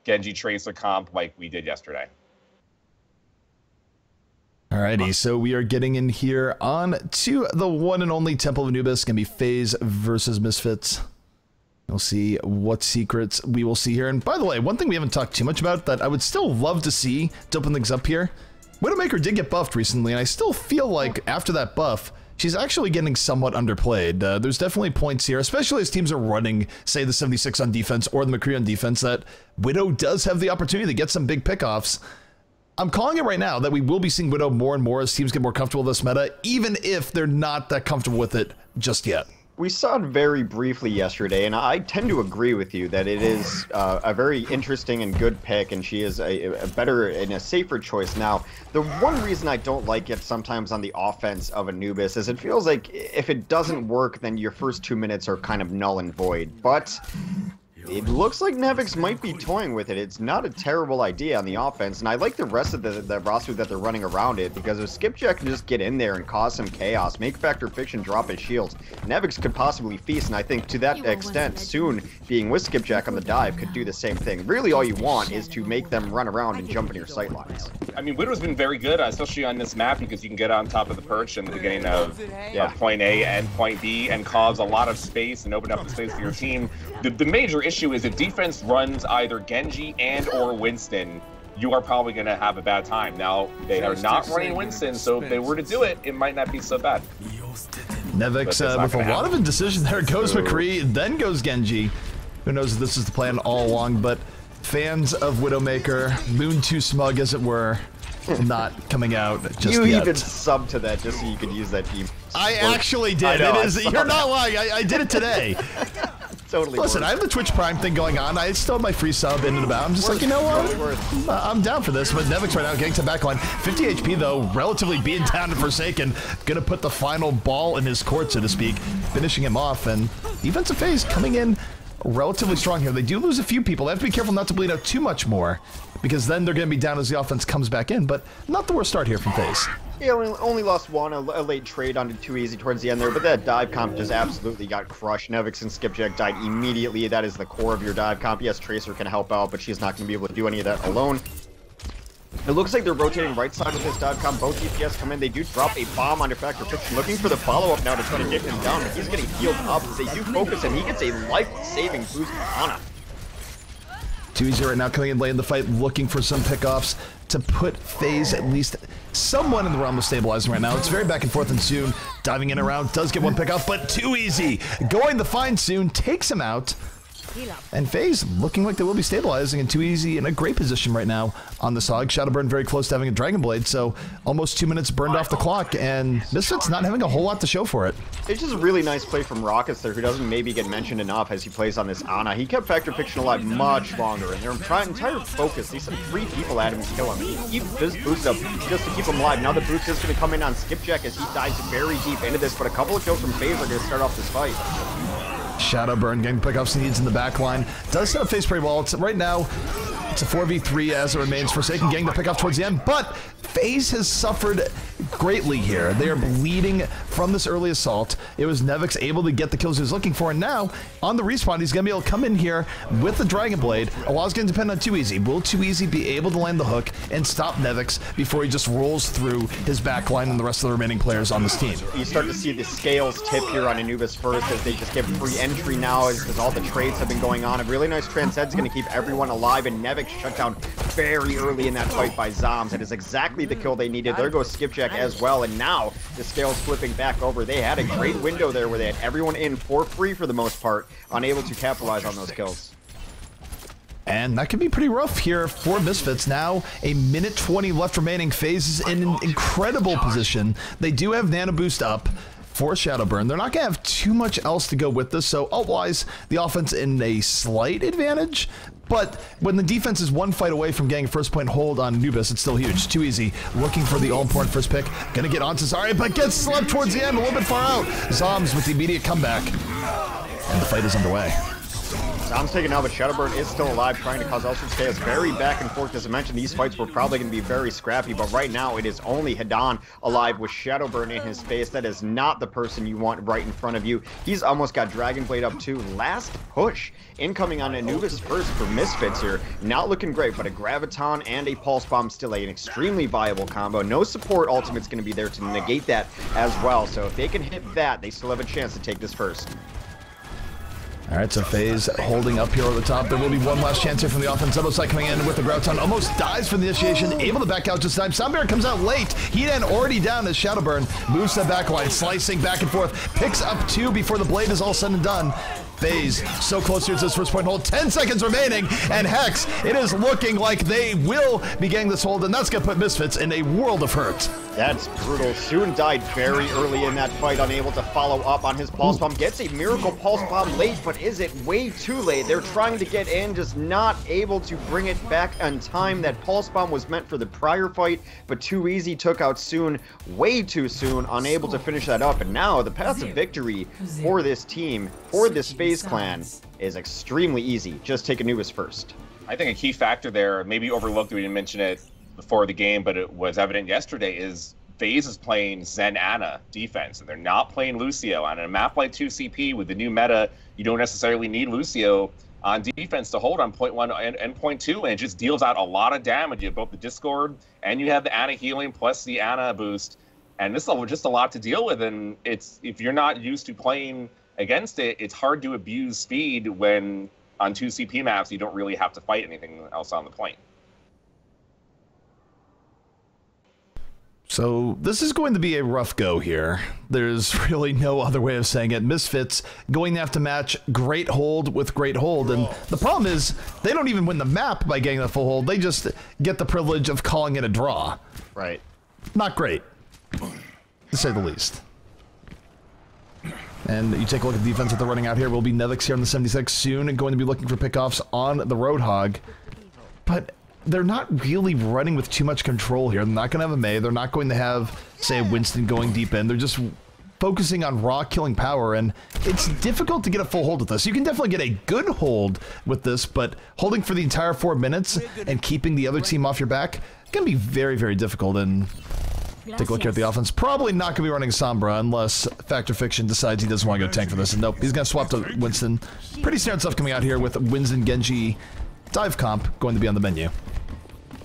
Genji Tracer comp like we did yesterday. Alrighty, so we are getting in here on to the one and only Temple of Anubis. Gonna be FaZe versus Misfits. We'll see what secrets we will see here. And by the way, one thing we haven't talked too much about that I would still love to see to open things up here. Widowmaker did get buffed recently, and I still feel like after that buff, she's actually getting somewhat underplayed. There's definitely points here, especially as teams are running, say, the 76 on defense or the McCree on defense, that Widow does have the opportunity to get some big pickoffs. I'm calling it right now that we will be seeing Widow more and more as teams get more comfortable with this meta, even if they're not that comfortable with it just yet. We saw it very briefly yesterday, and I tend to agree with you that it is a very interesting and good pick, and she is a better and a safer choice. Now, the one reason I don't like it sometimes on the offense of Anubis is it feels like if it doesn't work, then your first 2 minutes are kind of null and void. But it looks like Nevix might be toying with it. It's not a terrible idea on the offense, and I like the rest of the roster that they're running around it, because if Skipjack can just get in there and cause some chaos, make Factor Fiction drop his shields, Nevix could possibly feast, and I think to that extent, Soon being with Skipjack on the dive could do the same thing. Really all you want is to make them run around and jump in your sight lines. I mean, Widow's been very good, especially on this map, because you can get on top of the perch in the beginning of point A and point B and cause a lot of space and open up the space for your team. The major issue is if defense runs either Genji and or Winston, you are probably going to have a bad time. Now, they are not running Winston, so if they were to do it, it might not be so bad. Nevix with a lot of indecision there. Goes McCree, then goes Genji. Who knows if this is the plan all along, but fans of Widowmaker, Moon too smug as it were, not coming out just you yet. Even subbed to that just so you could use that team. I actually did. You're not lying. I did it today. Totally. Listen, I have the Twitch Prime thing going on. I still have my free sub in and about. I'm just like, you know what? I'm down for this. But Nevix right now getting to back line. 50 HP though, relatively being down and Forsaken. Gonna put the final ball in his court, so to speak, finishing him off. And defensive phase coming in relatively strong here. They do lose a few people. They have to be careful not to bleed out too much more, because then they're going to be down as the offense comes back in. But not the worst start here from FaZe. Yeah, only lost one, a late trade onto Too Easy towards the end there, but that dive comp just absolutely got crushed. Nevix and Skipjack died immediately. That is the core of your dive comp. Yes, Tracer can help out, but she's not going to be able to do any of that alone. It looks like they're rotating right side with this dive comp. Both DPS come in. They do drop a bomb onto Factor Fiction, looking for the follow-up now to try to get him down. But he's getting healed up as they do focus him. He gets a life-saving boost on him. Too Easy right now coming in late in the fight, looking for some pickoffs to put FaZe at least somewhat in the realm of stabilizing right now. It's very back and forth, and Soon diving in around does get one pickoff, but Too Easy going to find Soon, takes him out. And FaZe looking like they will be stabilizing, and Too Easy in a great position right now on this hog. Shadowburn very close to having a Dragon Blade, so almost 2 minutes burned off the clock, and Misfits not having a whole lot to show for it. It's just a really nice play from Rockets there, who doesn't maybe get mentioned enough as he plays on this Ana. He kept Factor Fiction alive much longer, and their entire focus, these 3 people at him to kill him. He keeps this boost up just to keep him alive. Now the boost is going to come in on Skipjack as he dives very deep into this, but a couple of kills from FaZe are going to start off this fight. Shadowburn getting pickoffs needs in the back line. Does set up FaZe pretty well. It's right now, it's a 4v3 as it remains. Forsaken getting the pickoff towards the end, but FaZe has suffered greatly here. They are bleeding from this early assault. It was Nevix able to get the kills he was looking for, and now on the respawn, he's going to be able to come in here with the Dragon Blade. A lot's going to depend on Too Easy. Will Too Easy be able to land the hook and stop Nevix before he just rolls through his back line and the rest of the remaining players on this team? You start to see the scales tip here on Anubis first as they just get free entry now as all the trades have been going on. A really nice Transcend's going to keep everyone alive, and Nevix shut down very early in that fight by Zombs. It is exactly the kill they needed. There goes Skipjack as well, and now the scales flipping back over. They had a great window there where they had everyone in for free for the most part, unable to capitalize on those kills. And that could be pretty rough here for Misfits. Now, a minute 20 left remaining. FaZe is in an incredible position. They do have Nano Boost up for Shadowburn. They're not going to have too much else to go with this, so ult-wise, the offense in a slight advantage. But when the defense is one fight away from getting a first point hold on Anubis, it's still huge. Too Easy looking for the all-important first pick. Gonna get onto Zarya, but gets slept towards the end, a little bit far out. Zombs with the immediate comeback. And the fight is underway. Dom's taken out, but Shadowburn is still alive, trying to cause all sorts of chaos. Very back and forth. As I mentioned, these fights were probably going to be very scrappy, but right now it is only Hadan alive with Shadowburn in his face. That is not the person you want right in front of you. He's almost got Dragon Blade up too. Last push incoming on Anubis first for Misfits here. Not looking great, but a Graviton and a Pulse Bomb still an extremely viable combo. No support ultimate's going to be there to negate that as well. So if they can hit that, they still have a chance to take this first. All right, so FaZe holding up here over the top. There will be one last chance here from the offense. Double-side coming in with the Graviton. Almost dies for the initiation. Able to back out just in time. Sunbear comes out late. Hedan already down as Shadowburn moves to the back line, slicing back and forth. Picks up 2 before the blade is all said and done. FaZe so close here to this first point hold. 10 seconds remaining, and Hex, it is looking like they will be getting this hold, and that's going to put Misfits in a world of hurt. That's brutal. Soon died very early in that fight, unable to follow up on his Pulse Bomb. Gets a Miracle Pulse Bomb late, but is it way too late? They're trying to get in, just not able to bring it back on time. That Pulse Bomb was meant for the prior fight, but too easy, took out Soon, way too soon, unable to finish that up. And now the path to victory for this team, for this FaZe clan, is extremely easy. Just take Anubis first. I think a key factor there, maybe overlooked, we didn't mention it before the game, but it was evident yesterday, is FaZe is playing Zen Ana defense, and they're not playing Lucio. On a map like 2CP with the new meta, you don't necessarily need Lucio on defense to hold on point 1 and point 2, and it just deals out a lot of damage. You have both the Discord, and you have the Ana healing plus the Ana boost, and this is just a lot to deal with, and it's, if you're not used to playing against it, it's hard to abuse speed when on 2CP maps you don't really have to fight anything else on the point. So this is going to be a rough go here. There's really no other way of saying it. Misfits going to have to match great hold with great hold, and the problem is they don't even win the map by getting the full hold. They just get the privilege of calling it a draw. Right. Not great, to say the least. And you take a look at the defense that they're running out here. Will be Nevix here in the 76 soon, and going to be looking for pickoffs on the Roadhog. But they're not really running with too much control here. They're not going to have a Mei. They're not going to have, say, Winston going deep in. They're just focusing on raw killing power, and it's difficult to get a full hold with this. You can definitely get a good hold with this, but holding for the entire 4 minutes and keeping the other team off your back can be very, very difficult. And take a look here at the offense. Probably not going to be running Sombra unless Factor Fiction decides he doesn't want to go tank for this. And nope, he's going to swap to Winston. Pretty standard stuff coming out here with Winston, Genji, Dive Comp going to be on the menu.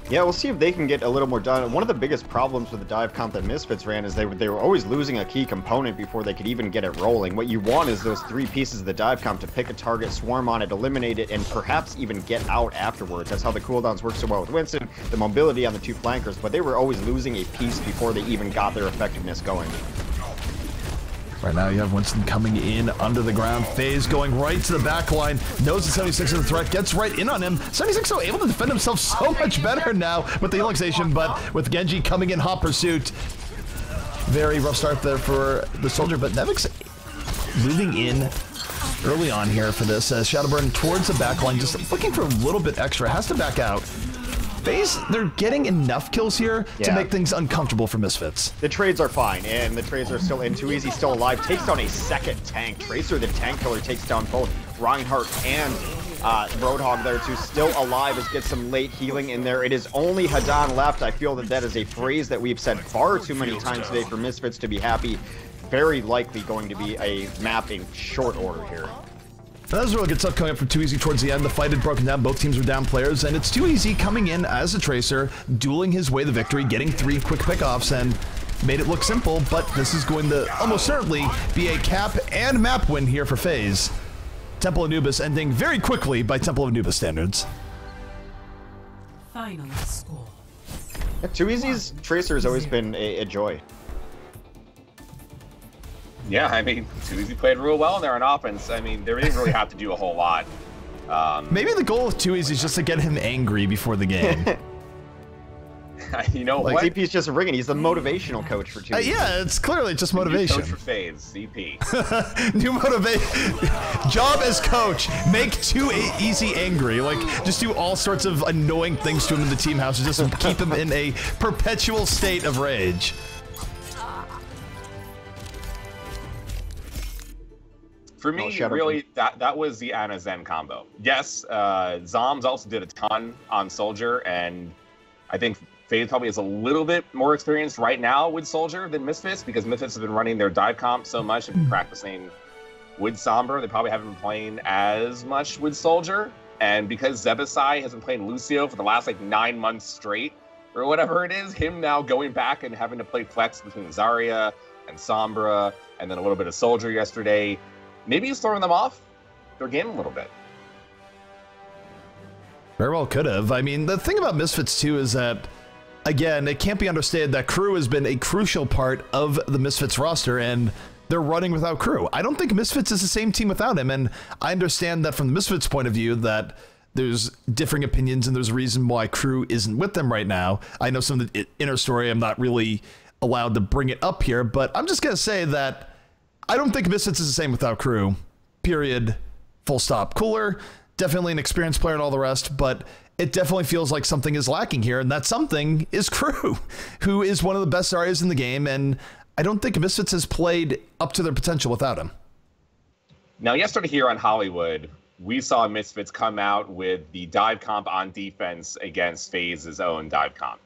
Yeah, we'll see if they can get a little more done. One of the biggest problems with the dive comp that Misfits ran is they were always losing a key component before they could even get it rolling. What you want is those 3 pieces of the dive comp to pick a target, swarm on it, eliminate it, and perhaps even get out afterwards. That's how the cooldowns work so well with Winston, the mobility on the 2 flankers, but they were always losing a piece before they even got their effectiveness going. Right now you have Winston coming in under the ground. FaZe going right to the back line. Knows the 76 is a threat. Gets right in on him. 76 so able to defend himself so much better now with the Elixation, but with Genji coming in hot pursuit. Very rough start there for the Soldier, but Nevix moving in early on here for this. Shadowburn towards the back line, just looking for a little bit extra. Has to back out. FaZe, they're getting enough kills here to make things uncomfortable for Misfits. The trades are fine, and the trades are still in. Too Easy still alive. Takes down a second tank. Tracer, the tank killer, takes down both Reinhardt and Roadhog there too. Still alive as gets some late healing in there. It is only Hadan left. I feel that that is a phrase that we've said far too many times today for Misfits to be happy. Very likely going to be a map in short order here. That was a really good stuff coming up from Too Easy towards the end. The fight had broken down. Both teams were down players, and it's Too Easy coming in as a Tracer, dueling his way to victory, getting 3 quick pickoffs, and made it look simple, but this is going to almost certainly be a cap and map win here for FaZe. Temple Anubis ending very quickly by Temple Anubis standards. Final score. Yeah, Too Easy's Tracer has always been a joy. Yeah, I mean, Too Easy played real well in there on offense. I mean, they didn't really have to do a whole lot. Maybe the goal with Too Easy is just to get him angry before the game. You know like, what? ZP's just ringing. He's the motivational coach for Too Easy. Yeah, it's clearly just motivation. New coach for FaZe, ZP. New motivation. Job as coach. Make Too Easy angry. Like, just do all sorts of annoying things to him in the team house and just keep him in a perpetual state of rage. For me, really, that was the Ana Zen combo. Yes, Zoms also did a ton on Soldier, and I think FaZe probably is a little bit more experienced right now with Soldier than Misfits, because Misfits have been running their dive comp so much and practicing with Sombra. They probably haven't been playing as much with Soldier. And because Zebasai has been playing Lucio for the last like 9 months straight, or whatever it is, him now going back and having to play flex between Zarya and Sombra, and then a little bit of Soldier yesterday, maybe he's throwing them off their game a little bit. Very well could have. I mean, the thing about Misfits too is that, again, it can't be understated that Crew has been a crucial part of the Misfits roster, and they're running without Crew. I don't think Misfits is the same team without him, and I understand that from the Misfits point of view that there's differing opinions and there's a reason why Crew isn't with them right now. I know some of the inner story, I'm not really allowed to bring it up here, but I'm just going to say that I don't think Misfits is the same without Crew. Period. Full stop. Cooler, definitely an experienced player and all the rest, but it definitely feels like something is lacking here, and that something is Crew, who is one of the best Zaryas in the game, and I don't think Misfits has played up to their potential without him. Now, yesterday here on Hollywood, we saw Misfits come out with the dive comp on defense against FaZe's own dive comp.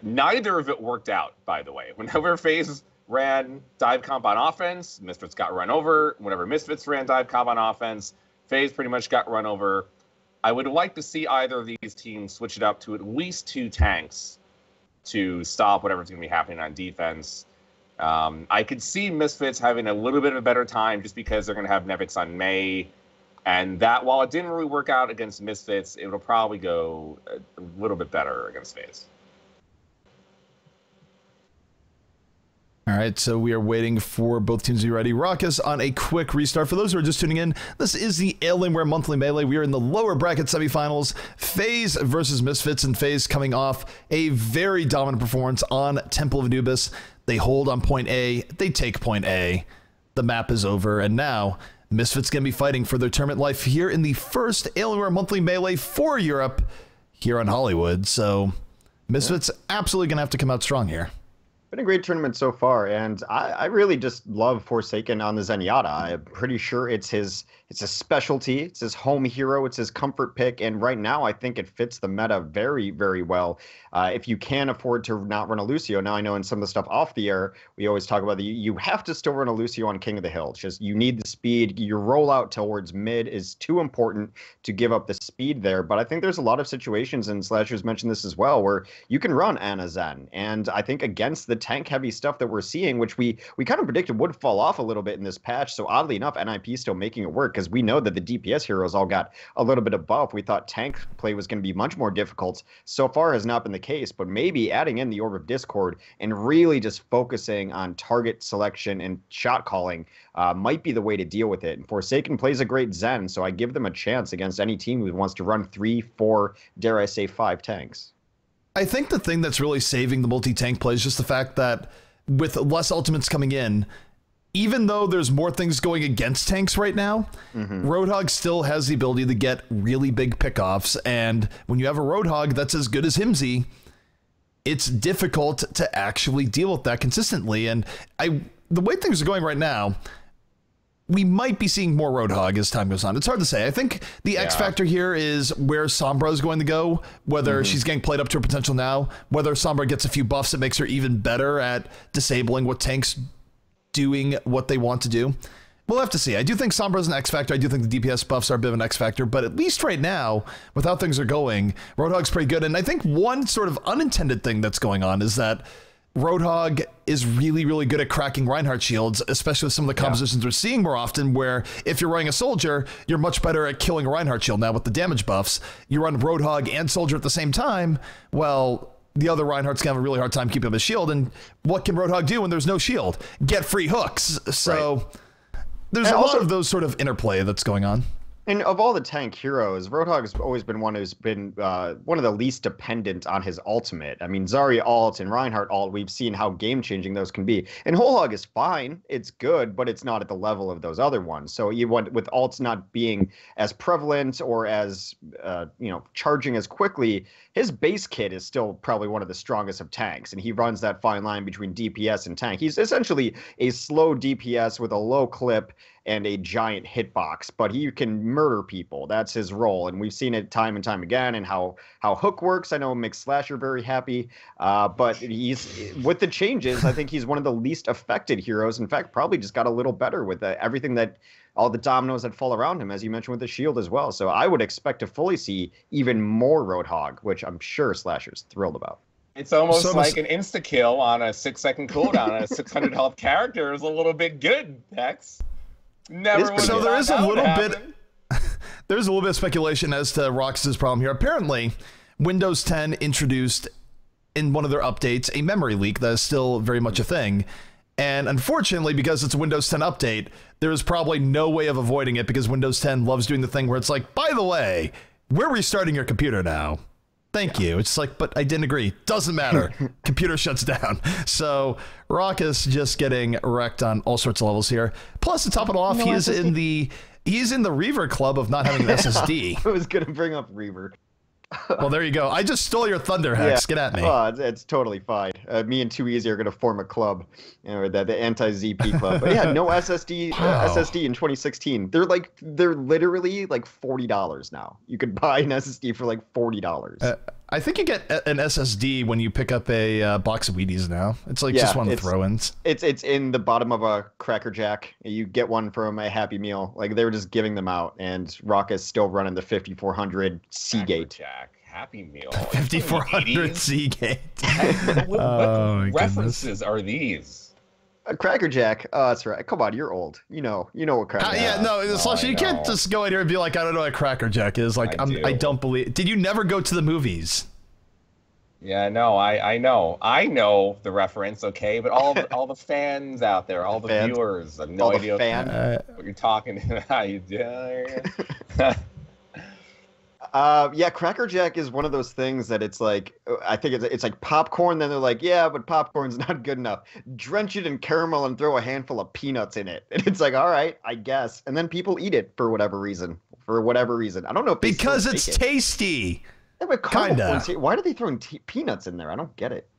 Neither of it worked out, by the way. Whenever FaZe ran dive comp on offense, Misfits got run over. Whenever Misfits ran dive comp on offense, FaZe pretty much got run over. I would like to see either of these teams switch it up to at least 2 tanks to stop whatever's going to be happening on defense. I could see Misfits having a little bit of a better time just because they're going to have Nevix on Mei. And that, while it didn't really work out against Misfits, it'll probably go a little bit better against FaZe. All right, so we are waiting for both teams to be ready. Raucous on a quick restart. For those who are just tuning in, this is the Alienware Monthly Melee. We are in the lower bracket semifinals. FaZe versus Misfits, and FaZe coming off a very dominant performance on Temple of Anubis. They hold on point A. They take point A. The map is over, and now Misfits going to be fighting for their tournament life here in the first Alienware Monthly Melee for Europe here on Hollywood. So Misfits absolutely going to have to come out strong here. Been a great tournament so far, and I really just love Forsaken on the Zenyatta. I'm pretty sure it's his specialty. It's his home hero. It's his comfort pick, and right now I think it fits the meta very, very well. If you can afford to not run a Lucio, now I know in some of the stuff off the air, we always talk about you have to still run a Lucio on King of the Hill. It's just you need the speed. Your rollout towards mid is too important to give up the speed there, but I think there's a lot of situations, and Slasher's mentioned this as well, where you can run Ana Zen, and I think against the tank-heavy stuff that we're seeing, which we kind of predicted would fall off a little bit in this patch. So oddly enough, NIP is still making it work because we know that the DPS heroes all got a little bit of buff. We thought tank play was going to be much more difficult. So far has not been the case, but maybe adding in the Orb of Discord and really just focusing on target selection and shot calling might be the way to deal with it. And Forsaken plays a great Zen, so I give them a chance against any team who wants to run 3, 4, dare I say 5 tanks. I think the thing that's really saving the multi-tank play is just the fact that with less ultimates coming in, even though there's more things going against tanks right now, Roadhog still has the ability to get really big pickoffs. And when you have a Roadhog that's as good as Himsy, it's difficult to actually deal with that consistently. And the way things are going right now, we might be seeing more Roadhog as time goes on. It's hard to say. I think the X factor here is where Sombra is going to go, whether she's getting played up to her potential now, whether Sombra gets a few buffs that makes her even better at disabling what tanks doing what they want to do. We'll have to see. I do think Sombra is an X factor. I do think the DPS buffs are a bit of an X factor, but at least right now, with how things are going, Roadhog's pretty good. And I think one sort of unintended thing that's going on is that Roadhog is really, really good at cracking Reinhardt shields, especially with some of the compositions we're seeing more often, where if you're running a Soldier, you're much better at killing a Reinhardt shield. Now with the damage buffs, you run Roadhog and Soldier at the same time, well, the other Reinhardt's gonna have a really hard time keeping up his shield, and what can Roadhog do when there's no shield? Get free hooks. So there's a lot of those sort of interplay that's going on. And of all the tank heroes, Roadhog's always been one who's been one of the least dependent on his ultimate. I mean, Zarya ult and Reinhardt ult, we've seen how game-changing those can be. And Whole Hog is fine, it's good, but it's not at the level of those other ones. So you want, with ults not being as prevalent or as, charging as quickly, his base kit is still probably one of the strongest of tanks, and he runs that fine line between DPS and tank. He's essentially a slow DPS with a low clip, and a giant hitbox, but he can murder people. That's his role, and we've seen it time and time again. And how Hook works, I know makes Slasher very happy, but he's with the changes. I think he's one of the least affected heroes. In fact, probably just got a little better with everything that. All the dominoes that fall around him, as you mentioned with the shield as well. So I would expect to fully see even more Roadhog, which I'm sure Slasher's thrilled about. It's almost like an insta-kill on a 6-second cooldown on a 600 health character is a little bit good, Hex. Never would so there is a little bit there's a little bit of speculation as to Rox's problem here. Apparently, Windows 10 introduced in one of their updates a memory leak that is still very much a thing. And unfortunately, because it's a Windows 10 update, there is probably no way of avoiding it because Windows 10 loves doing the thing where it's like, by the way, we're restarting your computer now. Thank you. It's like, but I didn't agree. Doesn't matter. Computer shuts down. So Raucus just getting wrecked on all sorts of levels here. Plus, to top it off, he's in the Reaver club of not having an SSD. I was going to bring up Reaver. Well, there you go. I just stole your thunder, Hex. Yeah. Get at me. Oh, it's totally fine. Me and Too Easy are going to form a club, the anti-ZP club. But yeah, no SSD SSD in 2016. They're literally like $40 now. You could buy an SSD for like $40. I think you get an SSD when you pick up a box of Wheaties now. It's like just one of the throw-ins. It's in the bottom of a Cracker Jack. You get one from a Happy Meal. Like they were just giving them out, and Rock is still running the 5400 Seagate. Happy Meal. 5400 Seagate. What references are these? A Cracker Jack. Oh, that's right. Come on, you're old. You know what Cracker Jack is. Yeah, no, Slushy, you can't just go in here and be like, I don't know what Cracker Jack is. Like, I don't believe. Did you never go to the movies? Yeah, no, I know the reference, okay, but all the fans out there, all the viewers, I have no idea what you're talking about. Yeah, Cracker Jack is one of those things that it's like, I think it's like popcorn. Then they're like, yeah, but popcorn's not good enough. Drench it in caramel and throw a handful of peanuts in it. And it's like, all right, I guess. And then people eat it for whatever reason. I don't know if because it's tasty. Yeah, but kinda. Why are they throwing peanuts in there? I don't get it.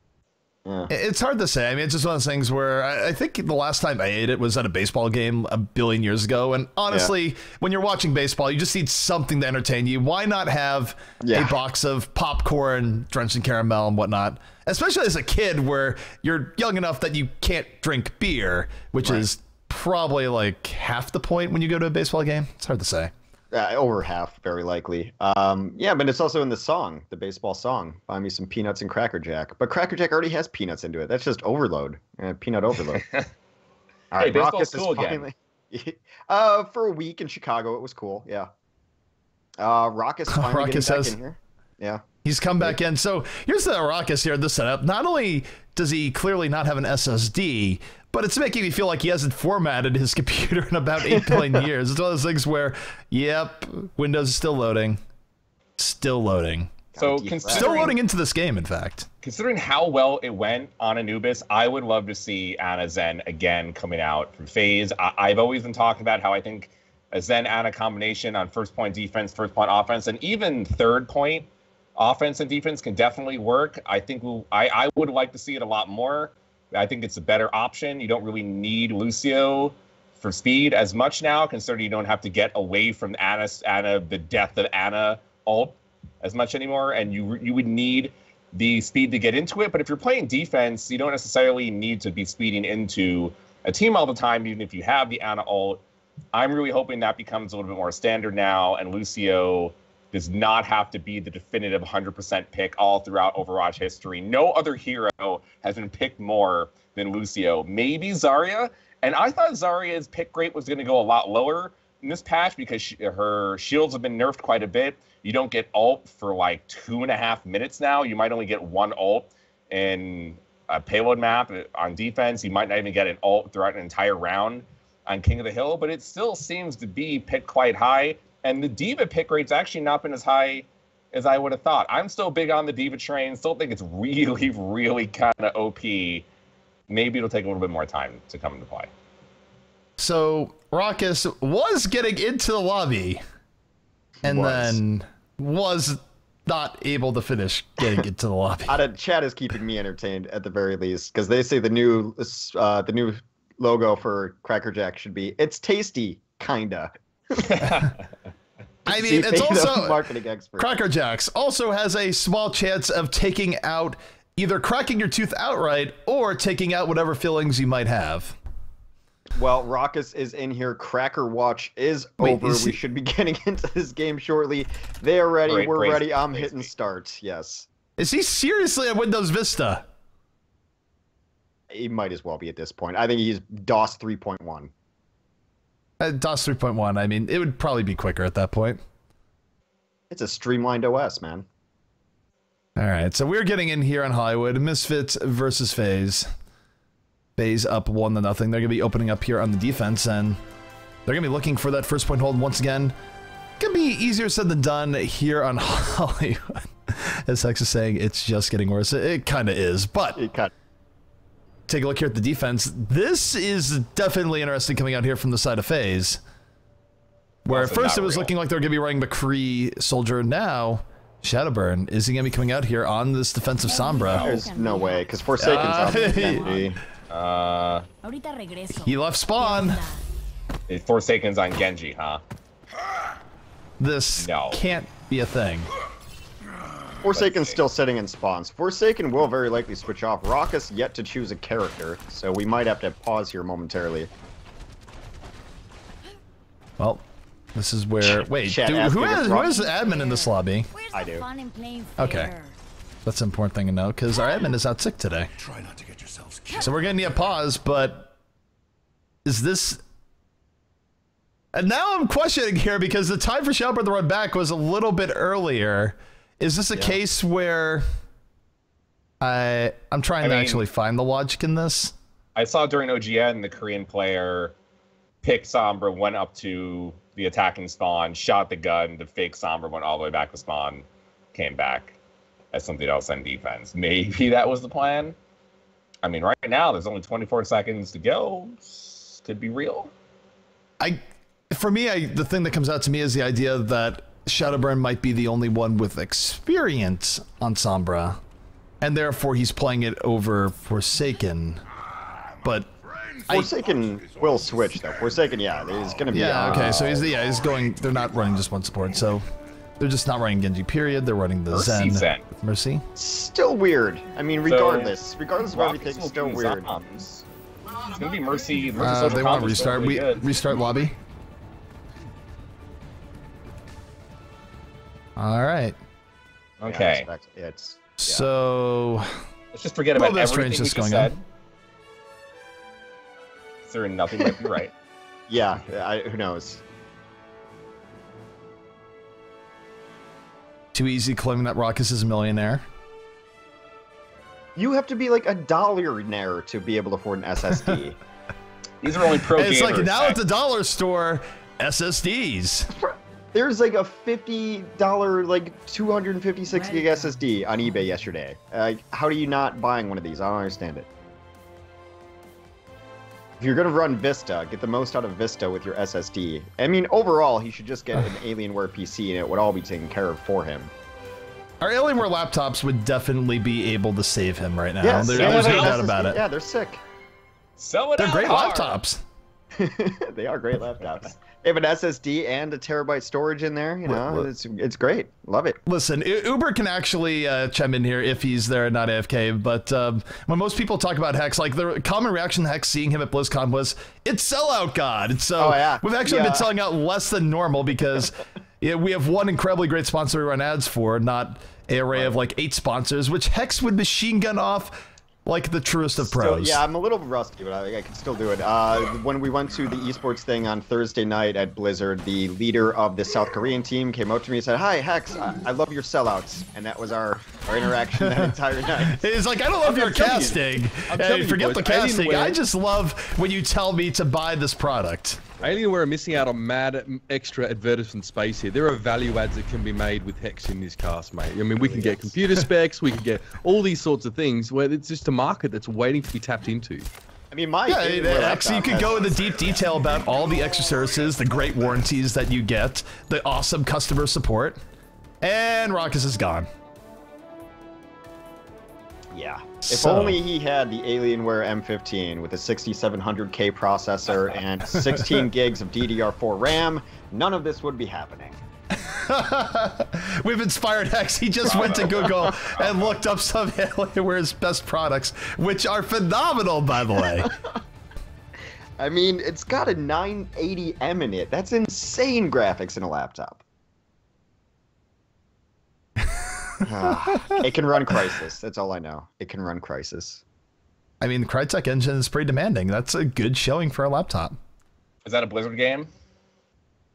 Yeah. It's hard to say. I mean, it's just one of those things where I think the last time I ate it was at a baseball game a billion years ago. And honestly, when you're watching baseball, you just need something to entertain you. Why not have a box of popcorn drenched in caramel and whatnot? Especially as a kid where you're young enough that you can't drink beer, which is probably like half the point when you go to a baseball game. It's hard to say. Over half, very likely. Yeah, but it's also in the song, the baseball song. Buy me some peanuts and Cracker Jack. But Cracker Jack already has peanuts into it. That's just overload. Peanut overload. All right, baseball's cool again. For a week in Chicago, it was cool. Yeah. Raucus finally getting back in here. Yeah. He's come back in. So here's the Raucus here, the setup. Not only does he clearly not have an SSD, but it's making me feel like he hasn't formatted his computer in about 8 billion years. It's one of those things where, yep, Windows is still loading. Still loading. So still loading into this game, in fact. Considering how well it went on Anubis, I would love to see Ana Zen again coming out from FaZe. I've always been talking about how I think a Zen-Ana combination on first point defense, first point offense, and even third point offense and defense can definitely work. I think I would like to see it a lot more. I think it's a better option. You don't really need Lucio for speed as much now, considering you don't have to get away from Ana, the death of Ana ult as much anymore, and you would need the speed to get into it. But if you're playing defense, you don't necessarily need to be speeding into a team all the time, even if you have the Ana ult. I'm really hoping that becomes a little bit more standard now, and Lucio does not have to be the definitive 100% pick all throughout Overwatch history. No other hero has been picked more than Lucio. Maybe Zarya, and I thought Zarya's pick rate was going to go a lot lower in this patch because her shields have been nerfed quite a bit. You don't get ult for like 2.5 minutes now. You might only get one ult in a payload map on defense. You might not even get an ult throughout an entire round on King of the Hill, but it still seems to be picked quite high. And the D.Va pick rate's actually not been as high as I would have thought. I'm still big on the D.Va train. Still think it's really, really kind of OP. Maybe it'll take a little bit more time to come into play. So Raucus was getting into the lobby and then was not able to finish getting into the lobby. Chat is keeping me entertained at the very least, because they say the new logo for Cracker Jack should be, it's tasty, kinda. I mean, it's also marketing expert. Cracker Jacks also has a small chance of taking out either cracking your tooth outright or taking out whatever fillings you might have. Well, Raucus is in here. Cracker Watch is over. We should be getting into this game shortly. They are ready. We're ready. I'm hitting start. Yes. Is he seriously on Windows Vista? He might as well be at this point. I think he's DOS 3.1. DOS 3.1. I mean, it would probably be quicker at that point. It's a streamlined OS, man. All right, so we're getting in here on Hollywood. Misfits versus FaZe. FaZe up 1-0. They're going to be opening up here on the defense, and they're going to be looking for that first point hold once again. Could be easier said than done here on Hollywood. As Hex is saying, it's just getting worse. It kind of is, but take a look here at the defense. This is definitely interesting coming out here from the side of FaZe. Where at first it was looking like they were going to be running McCree Soldier. Now, Shadowburn, is he going to be coming out here on this defensive Sombra? There's no way, because Forsaken's on Genji. He left spawn. Forsaken's on Genji, huh? This can't be a thing. Forsaken's still sitting in spawns. Forsaken will very likely switch off. Raucus yet to choose a character, so we might have to pause here momentarily. Well, this is where... Wait, who is the admin in this lobby? I do. Okay. That's an important thing to know, because our admin is out sick today. Try not to get yourselves killed. So we're going to need a pause, but... Is this... And now I'm questioning here, because the time for Shadowburn to run back was a little bit earlier. Is this a case where... I'm trying to actually find the logic in this? I saw during OGN, the Korean player picked Sombra, went up to the attacking spawn, shot the gun, the fake Sombra went all the way back to spawn, came back as something else on defense. Maybe that was the plan. I mean, right now, there's only 24 seconds to go. Could be real. For me, the thing that comes out to me is the idea that Shadowburn might be the only one with experience on Sombra, and therefore he's playing it over Forsaken. But Forsaken will switch though. Forsaken, is going to be. Yeah, okay. So he's going. They're not running just one support. So they're just not running Genji. Period. They're running the Zen. Mercy. Still weird. I mean, regardless of everything, it's still weird. It's gonna be Mercy. They want to restart. Restart lobby. All right. Okay. So let's just forget about everything we just said. Considering nothing might be right. Who knows? Too easy claiming that Raucus is a millionaire. You have to be like a dollar-naire to be able to afford an SSD. These are only pro gamers. It's like now at the dollar store, SSDs. There's like a $50, like 256 gig SSD on eBay yesterday. How are you not buying one of these? I don't understand it. If you're going to run Vista, get the most out of Vista with your SSD. I mean, overall, he should just get an Alienware PC and it would all be taken care of for him. Our Alienware laptops would definitely be able to save him right now. Yes, There's no doubt about it. Yeah, they're sick. They're great laptops. They are great laptops. They have an SSD and a terabyte storage in there. You know, it's great. Love it. Listen, Uber can actually chime in here if he's there and not AFK. But when most people talk about Hex, like the common reaction to Hex seeing him at BlizzCon was, "It's sellout god." And so we've actually been selling out less than normal because we have one incredibly great sponsor we run ads for, not an array of like 8 sponsors, which Hex would machine gun off like the truest of pros. Yeah, I'm a little rusty, but I can still do it. When we went to the esports thing on Thursday night at Blizzard, the leader of the South Korean team came up to me and said, "Hi, Hex, I love your sellouts." And that was our interaction that entire night. It's like, I don't love your casting. Forget the casting. I just love when you tell me to buy this product. Alienware are missing out on mad extra advertisement space here. There are value adds that can be made with Hex in this cast, mate. I mean, we can get computer specs, we can get all these sorts of things where it's just a market that's waiting to be tapped into. I mean, Hex, you could go into deep detail about all the extra services, the great warranties that you get, the awesome customer support, and Raucus is gone. Yeah. If So- only he had the Alienware M15 with a 6700K processor and 16 gigs of DDR4 RAM, none of this would be happening. We've inspired Hex. He just went to Google and looked up some Alienware's best products, which are phenomenal, by the way. I mean, it's got a 980M in it. That's insane graphics in a laptop. It can run Crysis. That's all I know. It can run Crysis. I mean, the Crytek engine is pretty demanding. That's a good showing for a laptop. Is that a Blizzard game?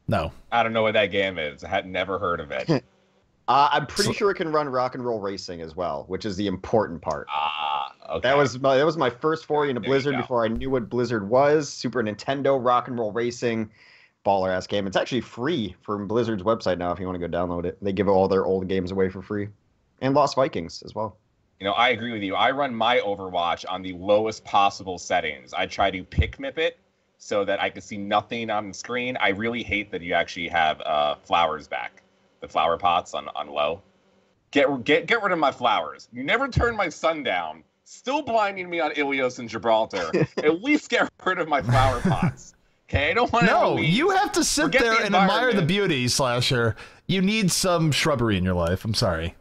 No. I don't know what that game is. I had never heard of it. I'm pretty sure it can run Rock and Roll Racing as well, which is the important part. Okay. That was my first foray into Blizzard before I knew what Blizzard was. Super Nintendo Rock and Roll Racing, baller ass game. It's actually free from Blizzard's website now if you want to go download it. They give all their old games away for free, and Lost Vikings as well. You know, I agree with you. I run my Overwatch on the lowest possible settings. I try to pick-mip it so that I can see nothing on the screen. I really hate that you actually have flowers back, the flower pots on low. Get rid of my flowers. You never turn my sun down. Still blinding me on Ilios and Gibraltar. At least get rid of my flower pots. Okay, I don't want to. No, you have to sit there and admire the beauty, Slasher. You need some shrubbery in your life. I'm sorry.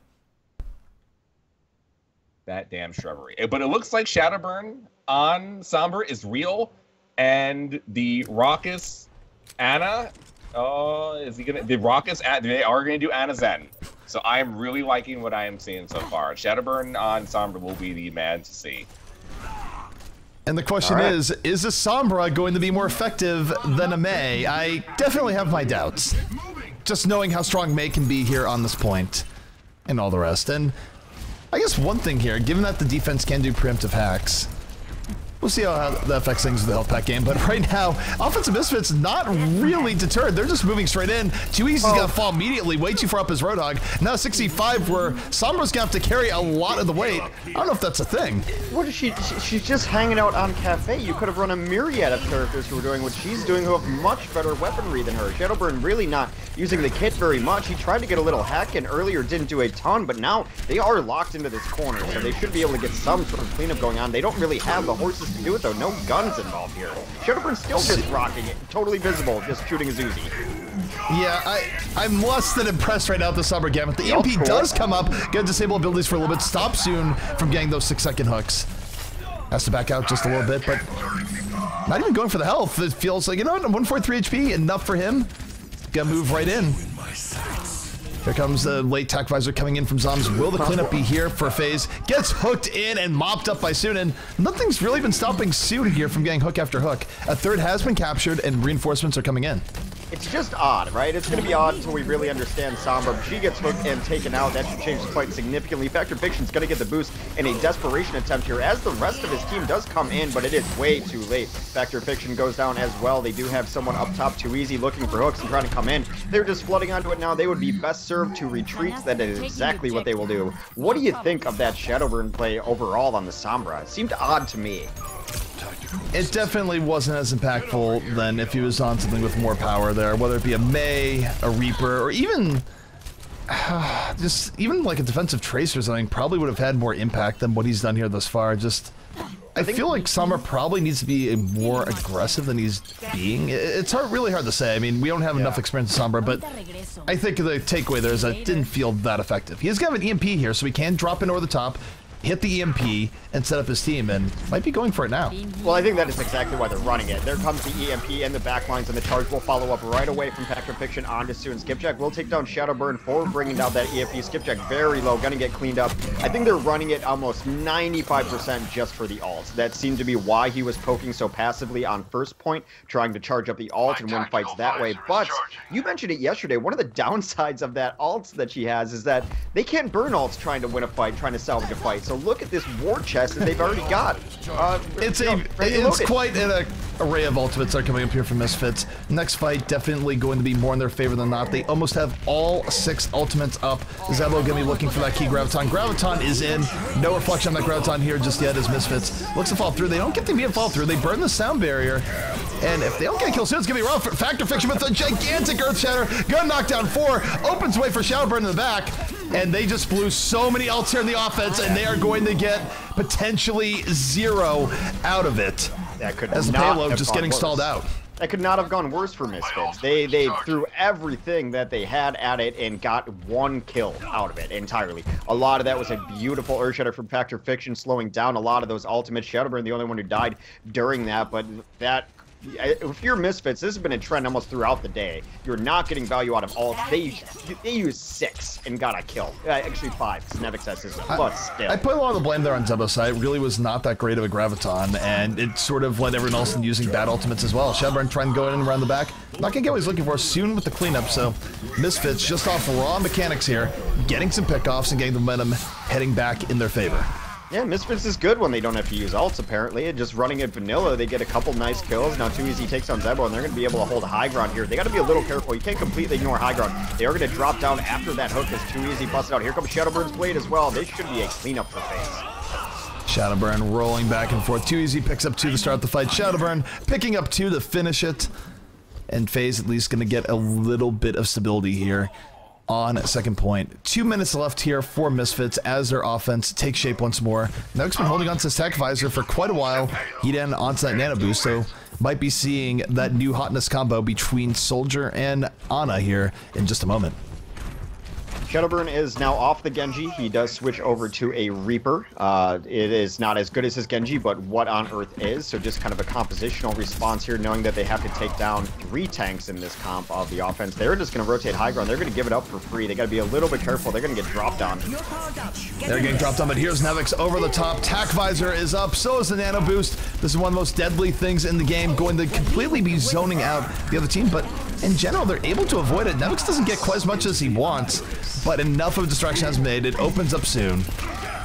That damn shrubbery. But it looks like Shadowburn on Sombra is real. And the Raucous Ana, is he gonna? The Raucous, they are gonna do Ana Zen. So I am really liking what I am seeing so far. Shadowburn on Sombra will be the man to see. And the question is a Sombra going to be more effective than a Mei? I definitely have my doubts. Just knowing how strong Mei can be here on this point, and all the rest. And I guess one thing here, given that the defense can do preemptive hacks, we'll see how that affects things with the health pack game, but right now, offensive Misfits not really deterred. They're just moving straight in. Too Easy's gonna fall immediately, way too far up his Roadhog. Now 65, where Sombra's gonna have to carry a lot of the weight. I don't know if that's a thing. What is she's just hanging out on Cafe. You could have run a myriad of characters who are doing what she's doing who have much better weaponry than her. Shadowburn really not using the kit very much. He tried to get a little hack in earlier, didn't do a ton, but now they are locked into this corner, so they should be able to get some sort of cleanup going on. They don't really have the horses to do it though. No guns involved here. Shadowburn's still just rocking it. Totally visible, just shooting his Uzi. Yeah, I'm less than impressed right now with the Sombra Gambit. The EMP does come up, gonna disable abilities for a little bit, stop soon from getting those 6-second hooks. Has to back out just a little bit, but not even going for the health. It feels like, you know what, 143 HP, enough for him. Gonna move right in. Here comes the late tack visor coming in from Zoms. Will the cleanup be here for FaZe? Gets hooked in and mopped up by Soon, and nothing's really been stopping Soon here from getting hook after hook. A third has been captured, and reinforcements are coming in. It's just odd, right? It's going to be odd until we really understand Sombra. She gets hooked and taken out. That should change the fight significantly. Factor Fiction's going to get the boost in a desperation attempt here as the rest of his team does come in, but it is way too late. Factor Fiction goes down as well. They do have someone up top, Too Easy, looking for hooks and trying to come in. They're just flooding onto it now. They would be best served to retreat. That is exactly what they will do. What do you think of that Shadowburn play overall on the Sombra? It seemed odd to me. It definitely wasn't as impactful than if he was on something with more power there, whether it be a Mei, a Reaper, or even just even like a defensive Tracer or something. Probably would have had more impact than what he's done here thus far. I feel like Sombra probably needs to be more aggressive than he's being. It's really hard to say. I mean, we don't have enough experience with Sombra, but I think the takeaway there is that it didn't feel that effective. He has got an EMP here, so he can drop in over the top, hit the EMP, and set up his team, and might be going for it now. Well, I think that is exactly why they're running it. There comes the EMP and the backlines, and the charge will follow up right away from Factor Fiction onto Soon. Skipjack will take down Shadowburn for bringing down that EMP. Skipjack very low, gonna get cleaned up. I think they're running it almost 95% just for the ult. That seemed to be why he was poking so passively on first point, trying to charge up the ult and win fights that way. But you mentioned it yesterday, one of the downsides of that ult that she has is that they can't burn ults trying to win a fight, trying to salvage a fight. So look at this war chest that they've already got. It's quite an array of ultimates that are coming up here from Misfits. Next fight definitely going to be more in their favor than not. They almost have all 6 ultimates up. Zebo gonna be looking for that key Graviton. Graviton is in. No reflection on that Graviton here just yet as Misfits looks to fall through. They don't get the immediate fall through. They burn the sound barrier. And if they don't get a kill soon, it's gonna be rough. Factor Fiction with a gigantic Earth Shatter. Gonna knock down 4. Opens way for Shadowburn in the back. and they just blew so many ults here in the offense, and they are going to get potentially 0 out of it. That could as the payload just getting stalled out. That could not have gone worse for Misfits. They threw everything that they had at it and got 1 kill out of it entirely. A lot of that was a beautiful Earthshatter from Factor Fiction, slowing down a lot of those ultimates. Shadowburn, the only one who died during that, but that... If you're Misfits, this has been a trend almost throughout the day. You're not getting value out of all. They used 6 and got a kill. Actually 5, because Nevix has his, but still. I put a lot of the blame there on Zebo's side. It really was not that great of a graviton, and it sort of led everyone else in using bad ultimates as well. Shadowburn trying to go in and around the back. Not gonna get what he's looking for soon with the cleanup, so Misfits just off raw mechanics here, getting some pickoffs and getting the momentum heading back in their favor. Yeah, Misfits is good when they don't have to use ults, apparently. And just running it vanilla, they get a couple nice kills. Now Too Easy takes on Zebo, and they're going to be able to hold high ground here. They got to be a little careful. You can't completely ignore high ground. They are going to drop down after that hook as Too Easy busts out. Here comes Shadowburn's Blade as well. This should be a cleanup for FaZe. Shadowburn rolling back and forth. Too Easy picks up 2 to start the fight. Shadowburn picking up 2 to finish it. And FaZe at least going to get a little bit of stability here on second point. 2 minutes left here for Misfits as their offense takes shape once more. Nevix been holding on to Stack Visor for quite a while. He then onto that Nano Boost, so might be seeing that new hotness combo between Soldier and Ana here in just a moment. Shadowburn is now off the Genji. He does switch over to a Reaper. It is not as good as his Genji, but what on earth is? So just kind of a compositional response here, knowing that they have to take down 3 tanks in this comp of the offense. They're just going to rotate high ground. They're going to give it up for free. They got to be a little bit careful. They're going to get dropped on. They're getting dropped on, but here's Nevix over the top. Tac Visor is up. So is the Nano Boost. This is one of the most deadly things in the game, going to completely be zoning out the other team, but in general, they're able to avoid it. Nevix doesn't get quite as much as he wants, but enough of a distraction has been made. It opens up soon,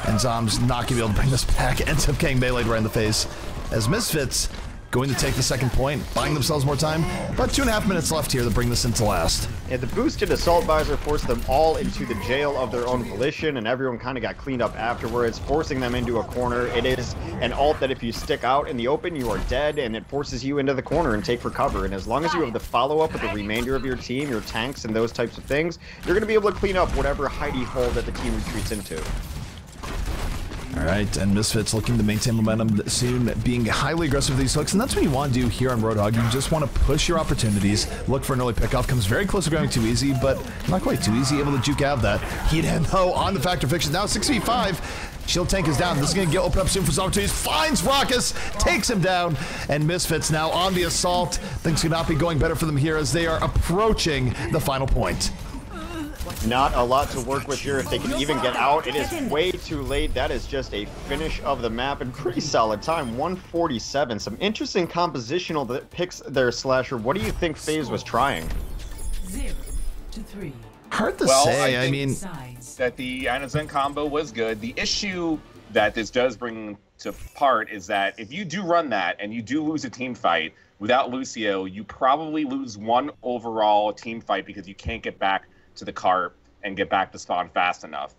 and Zom's not going to be able to bring this back. Ends up getting meleeed right in the face as Misfits going to take the second point, buying themselves more time. About 2.5 minutes left here to bring this into last. Yeah, the boosted Assault Visor forced them all into the jail of their own volition, and everyone kind of got cleaned up afterwards, forcing them into a corner. It is an ult that if you stick out in the open, you are dead, and it forces you into the corner and take for cover. And as long as you have the follow-up with the remainder of your team, your tanks, and those types of things, you're going to be able to clean up whatever hidey hole that the team retreats into. All right, and Misfits looking to maintain momentum soon, being highly aggressive with these hooks, and that's what you want to do here on Roadhog. You just want to push your opportunities, look for an early pickoff, comes very close to going Too Easy, but not quite Too Easy, able to juke out that. Heat and though on the Factor Fiction, now 6v5. Shield tank is down. This is going to get open up soon for some opportunities. Finds Raucus, takes him down, and Misfits now on the assault. Things could not be going better for them here as they are approaching the final point. Not a lot to work with here if they can even get out. It is way too late. That is just a finish of the map and pretty solid time, 147. Some interesting compositional that picks their slasher. What do you think FaZe was trying? 0 to 3. Hard to say. I mean, that the Ana Zen combo was good. The issue that this does bring to part is that if you do run that and you do lose a team fight without Lucio, you probably lose 1 overall team fight because you can't get back to the cart and get back to spawn fast enough.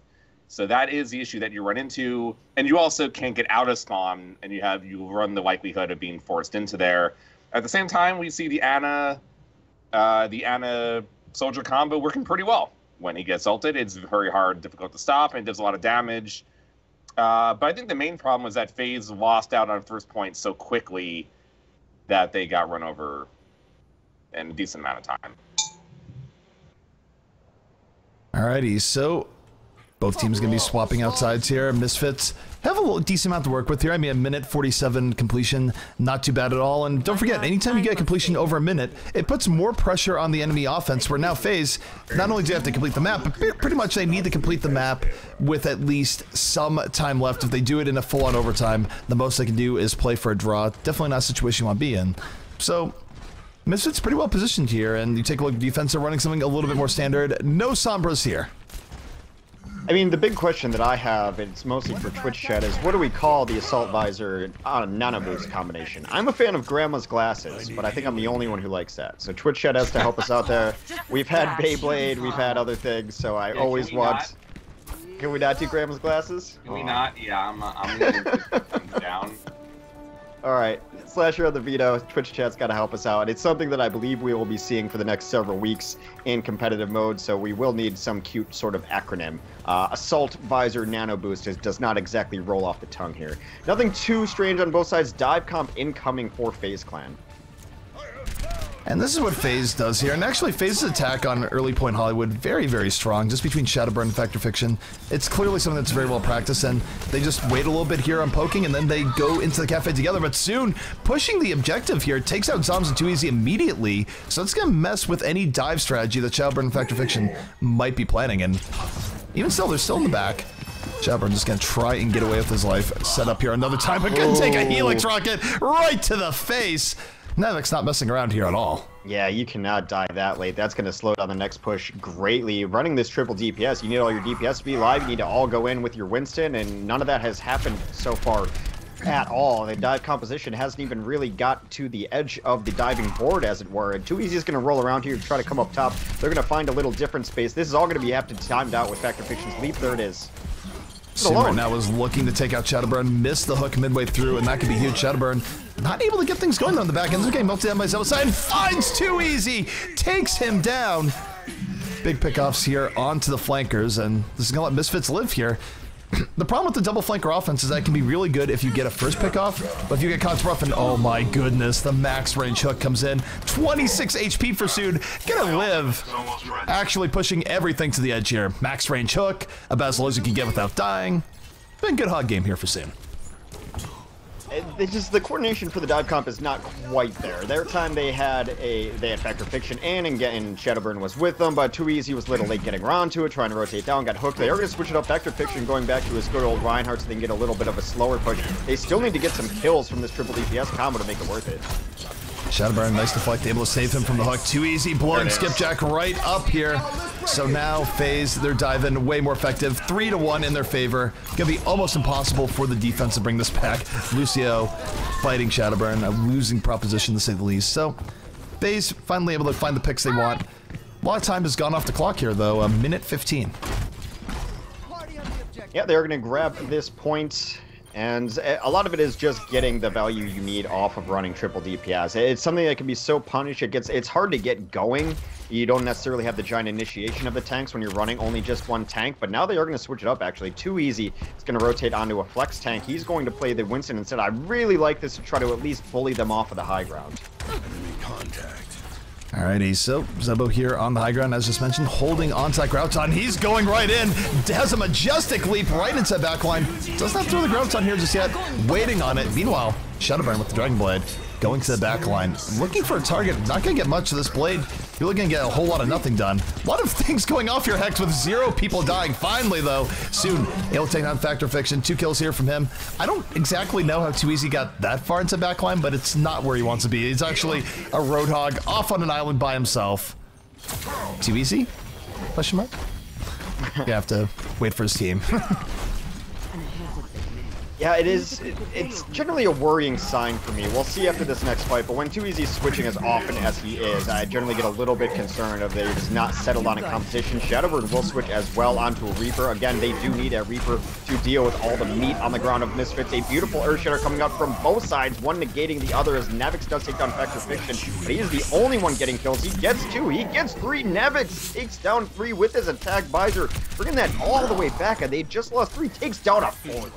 So that is the issue that you run into, and you also can't get out of spawn, and you run the likelihood of being forced into there. At the same time, we see the Ana Soldier combo working pretty well. When he gets ulted, it's very hard, difficult to stop, and does a lot of damage. But I think the main problem was that FaZe lost out on first point so quickly that they got run over in a decent amount of time. Alrighty, so both teams going to be swapping out sides here. Misfits have a little decent amount to work with here. I mean, 1:47 completion, not too bad at all. And don't forget, anytime you get a completion over a minute, it puts more pressure on the enemy offense, where now FaZe, not only do they have to complete the map, but pretty much they need to complete the map with at least some time left. If they do it in a full-on overtime, the most they can do is play for a draw. Definitely not a situation you want to be in. So Misfits pretty well positioned here, and you take a look at defense, they're running something a little bit more standard. No Sombras here. I mean, the big question that I have, and it's mostly for Twitch chat, is what do we call the Assault Visor Nano Boost combination? I'm a fan of Grandma's Glasses, but I think I'm the only one who likes that. So Twitch chat has to help us out there. We've had Beyblade, we've had other things, so I always want... Can we not do Grandma's Glasses? Can we not? Yeah, I'm gonna put them down. All right, Slasher on the veto. Twitch chat's got to help us out. It's something that I believe we will be seeing for the next several weeks in competitive mode, so we will need some cute sort of acronym. Assault Visor Nano Boost does not exactly roll off the tongue here. Nothing too strange on both sides. Dive comp incoming for FaZe Clan. And this is what FaZe does here. And actually, FaZe's attack on early point Hollywood, very, very strong, just between Shadowburn and Factor Fiction. It's clearly something that's very well practiced, and they just wait a little bit here on poking, and then they go into the cafe together. But soon, pushing the objective here, takes out Zombs and Too Easy immediately, so it's going to mess with any dive strategy that Shadowburn and Factor Fiction might be planning. And even still, they're still in the back. Shadowburn just going to try and get away with his life. Set up here another time, but going to take a Helix Rocket right to the face. Nevic's not messing around here at all. Yeah, you cannot die that late. That's going to slow down the next push greatly. Running this triple DPS, you need all your DPS to be live. You need to all go in with your Winston, and none of that has happened so far at all. The dive composition hasn't even really got to the edge of the diving board, as it were. And Too Easy is going to roll around here to try to come up top. They're going to find a little different space. This is all going to be timed out with Factor Fiction's leap. There it is. Sim right now is looking to take out Shadowburn, missed the hook midway through, and that could be huge. Shadowburn not able to get things going on the back end. They're getting melted down by his outside, and finds Too Easy, takes him down. Big pickoffs here onto the flankers, and this is going to let Misfits live here. The problem with the double flanker offense is that it can be really good if you get a first pickoff, but if you get caught rough, and oh my goodness, the max range hook comes in. 26 HP for Sood, gonna live. Actually pushing everything to the edge here. Max range hook, about as low as you can get without dying. Been a good hog game here for Sood. The coordination for the dive comp is not quite there. Their time they had Factor Fiction and Shadowburn was with them, but Too Easy was a little late getting around to it, trying to rotate down, got hooked. They are going to switch it up. Factor Fiction going back to his good old Reinhardt so they can get a little bit of a slower push. They still need to get some kills from this triple DPS combo to make it worth it. Shadowburn, nice deflect, able to save him from the hook. Too Easy, blowing Skipjack right up here. So now FaZe, they're diving way more effective. 3-1 in their favor. Gonna be almost impossible for the defense to bring this back. Lucio fighting Shadowburn, a losing proposition to say the least. So FaZe finally able to find the picks they want. A lot of time has gone off the clock here though, a minute 15. Yeah, they're gonna grab this point. And a lot of it is just getting the value you need off of running triple DPS. It's something that can be so punished. It's hard to get going. You don't necessarily have the giant initiation of the tanks when you're running only just one tank. But now they are going to switch it up, actually. Too Easy is going to rotate onto a flex tank. He's going to play the Winston instead. I really like this to try to at least bully them off of the high ground. Contact. Alrighty, so Zebo here on the high ground, as just mentioned, holding onto that Grouton. He's going right in, has a majestic leap right into the backline. Does not throw the Grouton here just yet, waiting on it. Meanwhile, Shadowburn with the Dragon Blade going to the backline, looking for a target. Not going to get much of this blade. You're looking to get a whole lot of nothing done. A lot of things going off here, Hex, with 0 people dying. Finally, though, soon able to take down Factor Fiction. 2 kills here from him. I don't exactly know how Too Easy got that far into backline, but it's not where he wants to be. He's actually a Roadhog off on an island by himself. Too Easy? Question mark? You have to wait for his team. Yeah, it is. It's generally a worrying sign for me. We'll see after this next fight, but when Too Easy is switching as often as he is, I generally get a little bit concerned of that he does not settle on a competition. Shadowburn will switch as well onto a Reaper. Again, they do need a Reaper to deal with all the meat on the ground of Misfits. A beautiful Earthshatter coming up from both sides, one negating the other as Nevix does take down Factor Fiction, but he is the only one getting kills. He gets 2, he gets 3. Nevix takes down 3 with his attack visor, bringing that all the way back, and they just lost 3, takes down a 4th.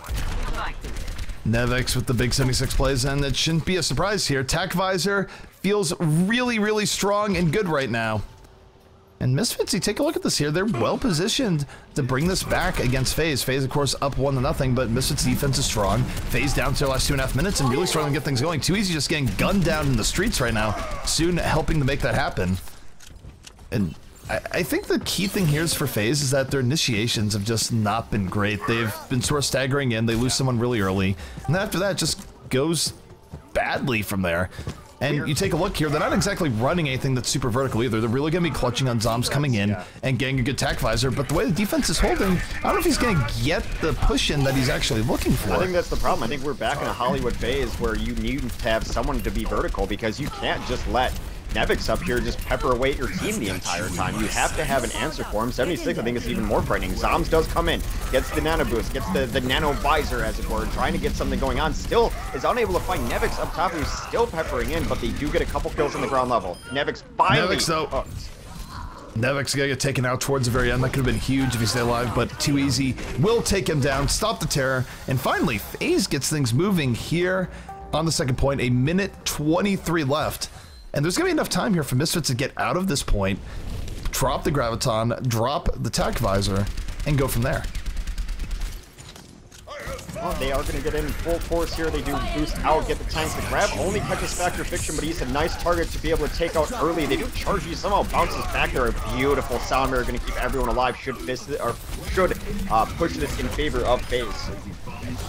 Nevix with the big 76 plays, and it shouldn't be a surprise here. Tac Visor feels really, really strong and good right now. And Misfits, you take a look at this here, they're well positioned to bring this back against FaZe. FaZe, of course, up 1-0, but Misfits' defense is strong. FaZe down to their last 2.5 minutes and really struggling to get things going. Too Easy just getting gunned down in the streets right now, soon helping to make that happen. And I think the key thing here is for FaZe is that their initiations have just not been great. They've been sort of staggering in, they lose someone really early, and then after that it just goes badly from there. And you take a look here, they're not exactly running anything that's super vertical either. They're really going to be clutching on Zombs coming in and getting a good tac visor, but the way the defense is holding, I don't know if he's going to get the push-in that he's actually looking for. I think that's the problem. I think we're back in a Hollywood phase where you need to have someone to be vertical because you can't just let Nevix up here just pepper away at your team the entire time. You have to have an answer for him. 76, I think, is even more frightening. Zoms does come in, gets the nano boost, gets the nano visor, as it were, trying to get something going on. Still is unable to find Nevix up top, who's still peppering in, but they do get a couple kills on the ground level. Nevix finally hooked. Nevix gonna get taken out towards the very end. That could have been huge if he stayed alive, but too easy. Will take him down, stop the terror, and finally, FaZe gets things moving here on the second point. 1:23 left. And there's gonna be enough time here for Misfits to get out of this point, drop the Graviton, drop the Tac Visor, and go from there. Well, they are going to get in full force here. They do boost out, get the tanks to grab. Only catches Factor Fiction, but he's a nice target to be able to take out early. They do charge you, somehow bounces back there. A beautiful sound barrier, going to keep everyone alive. Should push this in favor of FaZe.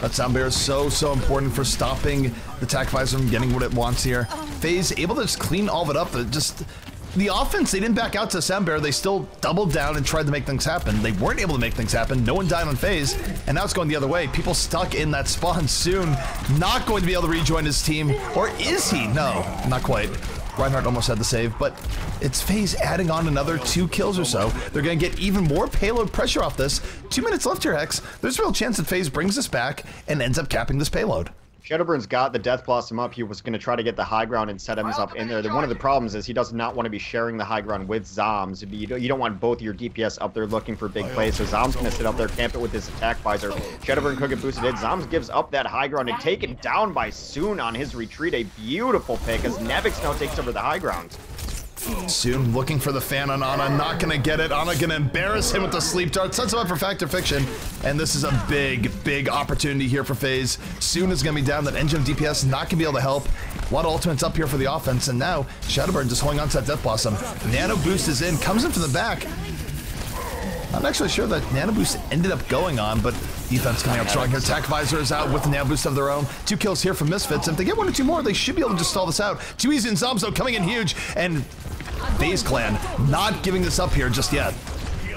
That sound barrier is so important for stopping the Tac Visor from getting what it wants here. FaZe able to just clean all of it up. The offense, they didn't back out to the sound barrier. They still doubled down and tried to make things happen. They weren't able to make things happen. No one died on FaZe, and now it's going the other way. People stuck in that spawn soon. Not going to be able to rejoin his team. Or is he? No, not quite. Reinhardt almost had the save, but it's FaZe adding on another 2 kills or so. They're going to get even more payload pressure off this. 2 minutes left here, Hex. There's a real chance that FaZe brings this back and ends up capping this payload. Shadowburn's got the Death Blossom up. He was going to try to get the high ground and set him up in there. One of the problems is he does not want to be sharing the high ground with Zoms. You don't want both your DPS up there looking for big plays, so Zoms going to sit up there, camp it with his attack visor. Shadowburn could get boosted in. Zoms gives up that high ground and taken down by Soon on his retreat. A beautiful pick as Nevix now takes over the high ground. Soon looking for the fan on Ana, not gonna get it. Ana gonna embarrass him with the sleep dart, sets him up for Factor Fiction, and this is a big opportunity here for FaZe. Soon is gonna be down, that engine of DPS not gonna be able to help. A lot of ultimates up here for the offense, and now Shadowburn just holding on to that Death Blossom. Nano Boost is in, comes in from the back. I'm actually sure that Nano Boost ended up going on, but defense coming out strong here. Tac Visor is out with the Nano Boost of their own. 2 kills here from Misfits. If they get 1 or 2 more, they should be able to just stall this out. Too easy, and Zoms though coming in huge, and FaZe Clan not giving this up here just yet.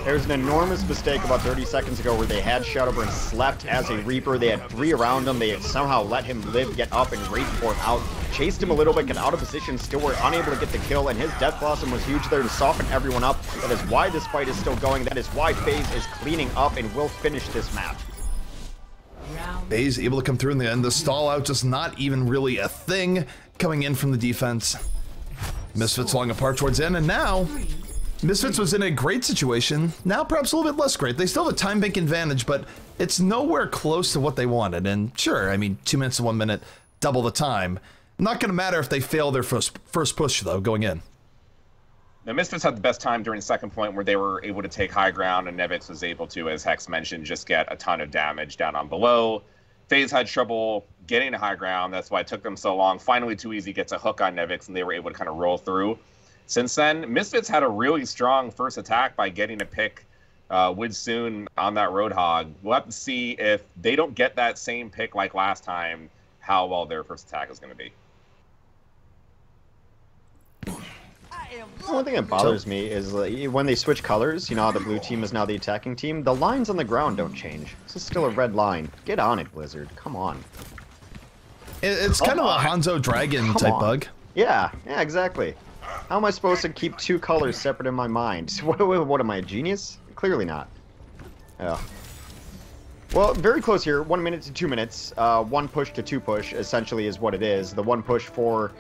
There's an enormous mistake about 30 seconds ago where they had Shadowburn slept as a Reaper. They had 3 around him. They had somehow let him live, get up, and Rage for him out. Chased him a little bit, got out of position, still were unable to get the kill, and his Death Blossom was huge there to soften everyone up. That is why this fight is still going. That is why FaZe is cleaning up and will finish this map. FaZe able to come through in the end. The stall out just not even really a thing coming in from the defense. Misfits falling apart towards the end, and now Misfits was in a great situation. Now perhaps a little bit less great. They still have a time bank advantage, but it's nowhere close to what they wanted. And sure, I mean, 2 minutes to 1 minute, double the time. Not going to matter if they fail their first push, though, going in. The Misfits had the best time during the second point where they were able to take high ground, and Nevix was able to, as Hex mentioned, just get a ton of damage down on below. FaZe had trouble getting to high ground. That's why it took them so long. Finally, Too Easy gets a hook on Nevix, and they were able to kind of roll through. Since then, Misfits had a really strong first attack by getting a pick with Soon on that Roadhog. We'll have to see if they don't get that same pick like last time, how well their first attack is going to be. One thing that bothers me is when they switch colors, you know how the blue team is now the attacking team, the lines on the ground don't change. This is still a red line. Get on it, Blizzard. Come on. It's kind of a Hanzo Dragon type bug. Yeah, exactly. How am I supposed to keep 2 colors separate in my mind? What am I, a genius? Clearly not. Yeah. Well, very close here. 1 minute to 2 minutes. 1 push to 2 push, essentially, is what it is. The 1 push for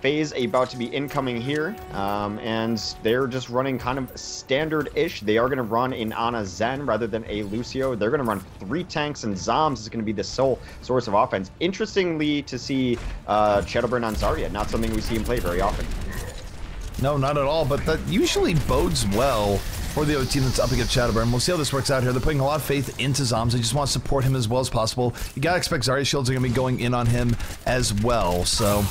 FaZe about to be incoming here, and they're just running kind of standard-ish. They are going to run in Ana Zen rather than a Lucio. They're going to run 3 tanks, and Zoms is going to be the sole source of offense. Interestingly to see Shadowburn on Zarya, not something we see him play very often. No, not at all, but that usually bodes well for the other team that's up against Shadowburn. We'll see how this works out here. They're putting a lot of faith into Zoms. They just want to support him as well as possible. You gotta expect Zarya shields are going to be going in on him as well, so...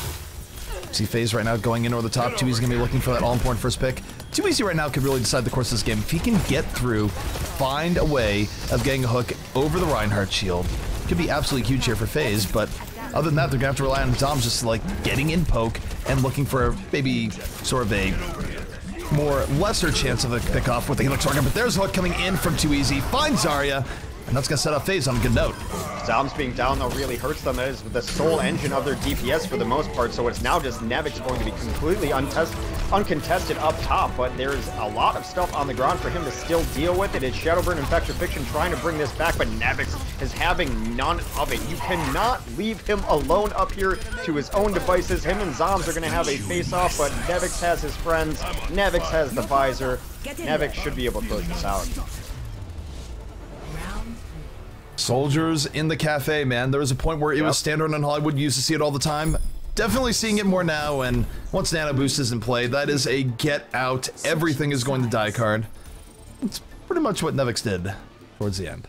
See FaZe right now going in over the top. Too Easy going to be looking for that all-important first pick. Too Easy right now could really decide the course of this game. If he can get through, find a way of getting a hook over the Reinhardt shield, could be absolutely huge here for FaZe, but other than that, they're going to have to rely on Zoms just like getting in poke and looking for maybe sort of a more lesser chance of a pick-off with the Helix target. But there's a hook coming in from Too Easy. Finds Zarya, and that's going to set up FaZe on a good note. Zombs being down, though, really hurts them. That is the sole engine of their DPS for the most part, so it's now just Nevix going to be completely uncontested up top, but there's a lot of stuff on the ground for him to still deal with. It is Shadowburn and Factor Fiction trying to bring this back, but Nevix is having none of it. You cannot leave him alone up here to his own devices. Him and Zombs are going to have a face-off, but Nevix has his friends. Nevix has the visor. Nevix should be able to close this out. Soldiers in the cafe, man. There was a point where it was standard on Hollywood. You used to see it all the time. Definitely seeing it more now, and once Nano Boost is in play, that is a get out, everything is going to die card. It's pretty much what Nevix did towards the end.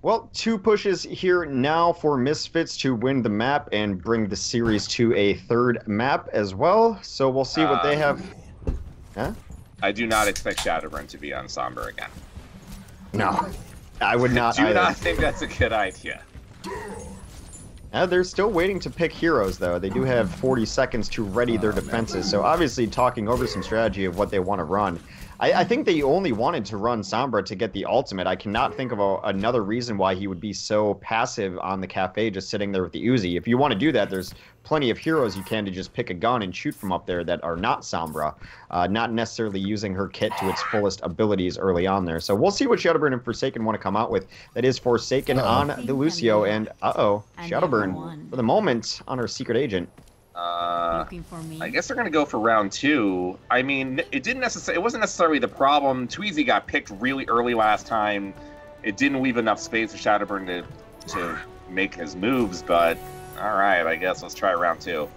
Well, 2 pushes here now for Misfits to win the map and bring the series to a 3rd map as well. So we'll see what they have. Huh? I do not expect Shadowburn to be on Sombra again. No, I would not. I do not think that's a good idea. They're still waiting to pick heroes, though. They do have 40 seconds to ready their defenses, so obviously talking over some strategy of what they want to run. I think they only wanted to run Sombra to get the ultimate. I cannot think of another reason why he would be so passive on the cafe just sitting there with the Uzi. If you want to do that, there's plenty of heroes you can to just pick a gun and shoot from up there that are not Sombra, not necessarily using her kit to its fullest abilities early on there. So we'll see what Shadowburn and Forsaken want to come out with. That is Forsaken on the Lucio, and Shadowburn, for the moment, on her secret agent. I guess they're gonna go for round 2. I mean, it wasn't necessarily the problem. Tweezy got picked really early last time. It didn't leave enough space for Shadowburn to make his moves, but all right, I guess let's try round 2.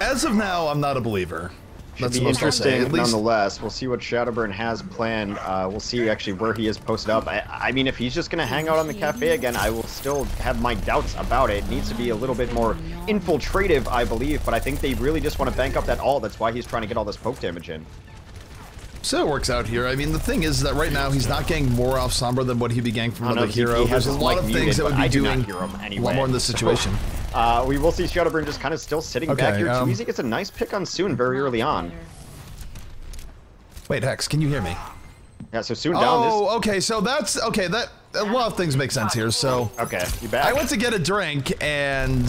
As of now, I'm not a believer. Should be interesting nonetheless. We'll see what Shadowburn has planned. We'll see actually where he is posted up. I mean, if he's just going to hang out on the cafe again, I will still have my doubts about it. It needs to be a little bit more infiltrative, I believe, but I think they really just want to bank up that ult. That's why he's trying to get all this poke damage in. So it works out here. I mean, the thing is that right now he's not getting more off Sombra than what he'd be getting from another hero. There's a lot of things that would be doing a lot more in this situation. We will see Shadowburn just kind of still sitting back here. Tweezy gets a nice pick on Soon very early on. Wait, Hex, can you hear me? Yeah, so Soon down this... Oh, okay, so that's... Okay, that... A lot of things make sense here, so... Okay, you back? I went to get a drink, and...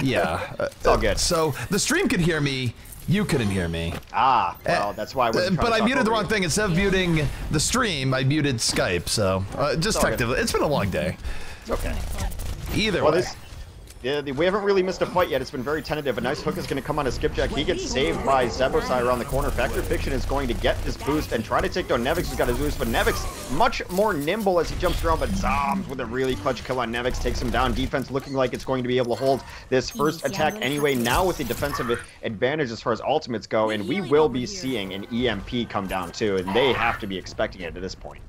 Yeah. It's all good. So, the stream could hear me, you couldn't hear me. Ah, well, that's why I wasn't trying But to I muted the wrong you. thing. Instead of muting the stream, I muted Skype, so... just technically, it's been a long day. It's okay. Either way. Yeah, we haven't really missed a fight yet. It's been very tentative. A nice hook is going to come on a skipjack. He gets saved by Zebosai around the corner. Factor Fiction is going to get this boost and try to take down Nevix, who's got his boost, but Nevix much more nimble as he jumps around, but Zombs with a really clutch kill on Nevix takes him down. Defense looking like it's going to be able to hold this first attack anyway, now with the defensive advantage as far as ultimates go, and we will be seeing an EMP come down too, and they have to be expecting it at this point.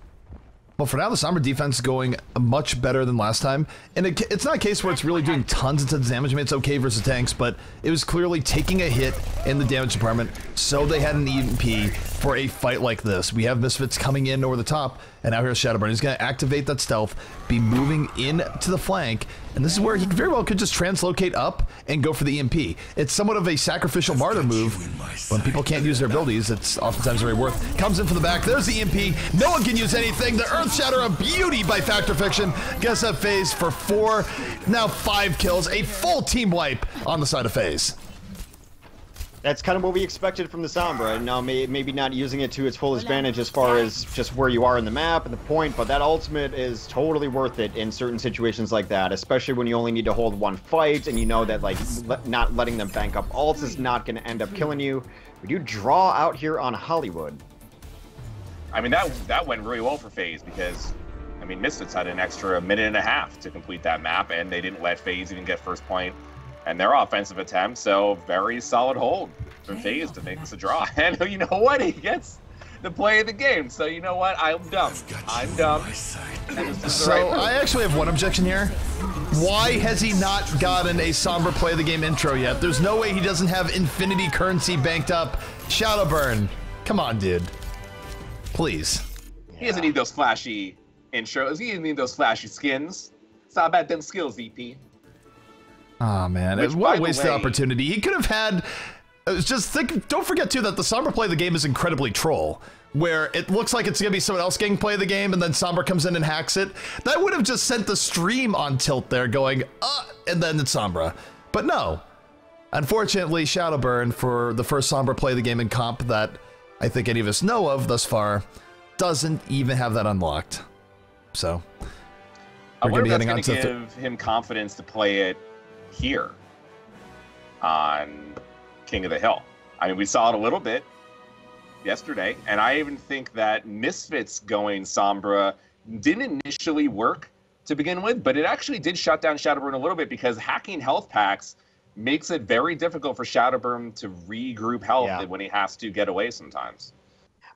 Well, for now, the Sombra defense is going much better than last time. And it's not a case where it's really doing tons and tons of damage. I mean, it's okay versus tanks, but it was clearly taking a hit in the damage department, so they had an EMP for a fight like this. We have Misfits coming in over the top, and now here's Shadowburn. He's going to activate that stealth, be moving in to the flank, and this is where he very well could just translocate up and go for the EMP. It's somewhat of a sacrificial martyr move. When people can't use their abilities, it's oftentimes very worth. Comes in for the back. There's the EMP. No one can use anything. The Earth Shatter, a beauty by Factor Fiction. Gets that FaZe for 4, now 5 kills. A full team wipe on the side of FaZe. That's kind of what we expected from the Sombra, and now maybe not using it to its full advantage as far as just where you are in the map and the point, but that ultimate is totally worth it in certain situations like that, especially when you only need to hold one fight, and you know that like not letting them bank up ults is not going to end up killing you. We do draw out here on Hollywood. I mean, that went really well for FaZe because, I mean, Misfits had an extra minute and a half to complete that map, and they didn't let FaZe even get first point. And their offensive attempt, so very solid hold for FaZe to make this a draw. And you know what? He gets the play of the game. So you know what? I'm dumb. I'm dumb. So I actually have one objection here. Why has he not gotten a Sombra play of the game intro yet? There's no way he doesn't have infinity currency banked up. Shadowburn. Come on, dude. Please. He doesn't need those flashy intros. He doesn't need those flashy skins. It's not about them skills, EP. Oh man, what a wasted opportunity. He could have had It's just don't forget too that the Sombra play of the game is incredibly troll, where it looks like it's gonna be someone else getting play of the game, and then Sombra comes in and hacks it. That would have just sent the stream on tilt there, going, and then it's Sombra. But no. Unfortunately, Shadowburn, for the first Sombra play of the game in comp that I think any of us know of thus far, doesn't even have that unlocked. So, I wonder if that's going to give him confidence to play it here on King of the Hill. I mean, we saw it a little bit yesterday, and I even think that Misfits going Sombra didn't initially work to begin with, but it actually did shut down Shadowburn a little bit because hacking health packs makes it very difficult for Shadowburn to regroup health when he has to get away sometimes.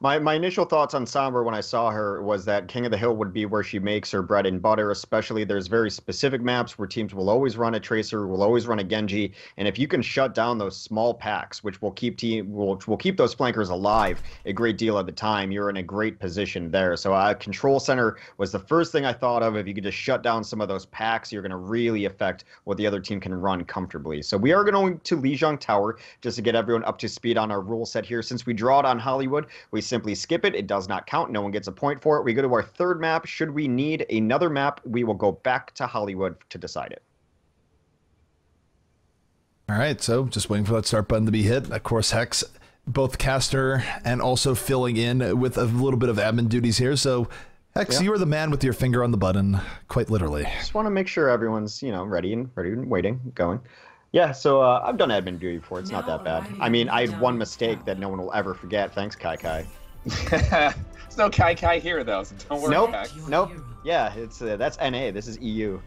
My initial thoughts on Sombra when I saw her was that King of the Hill would be where she makes her bread and butter, especially there's very specific maps where teams will always run a Tracer, will always run a Genji, and if you can shut down those small packs, which will keep those flankers alive a great deal of the time, you're in a great position there. So Control Center was the first thing I thought of. If you could just shut down some of those packs, you're going to really affect what the other team can run comfortably. So we are going to Lijiang Tower just to get everyone up to speed on our rule set here. Since we draw it on Hollywood, we simply skip it. It does not count. No one gets a point for it. We go to our third map. Should we need another map, we will go back to Hollywood to decide it. All right, so just waiting for that start button to be hit. Of course, Hex, both caster and also filling in with a little bit of admin duties here. So, Hex, you are the man with your finger on the button, quite literally. Just want to make sure everyone's, ready and waiting, going. Yeah, so I've done admin duty before. It's not that bad. I mean, I had one mistake that no one will ever forget. Thanks, Kai Kai. There's no Kai Kai here, though, so don't worry. Nope. Yeah, it's that's NA. This is EU.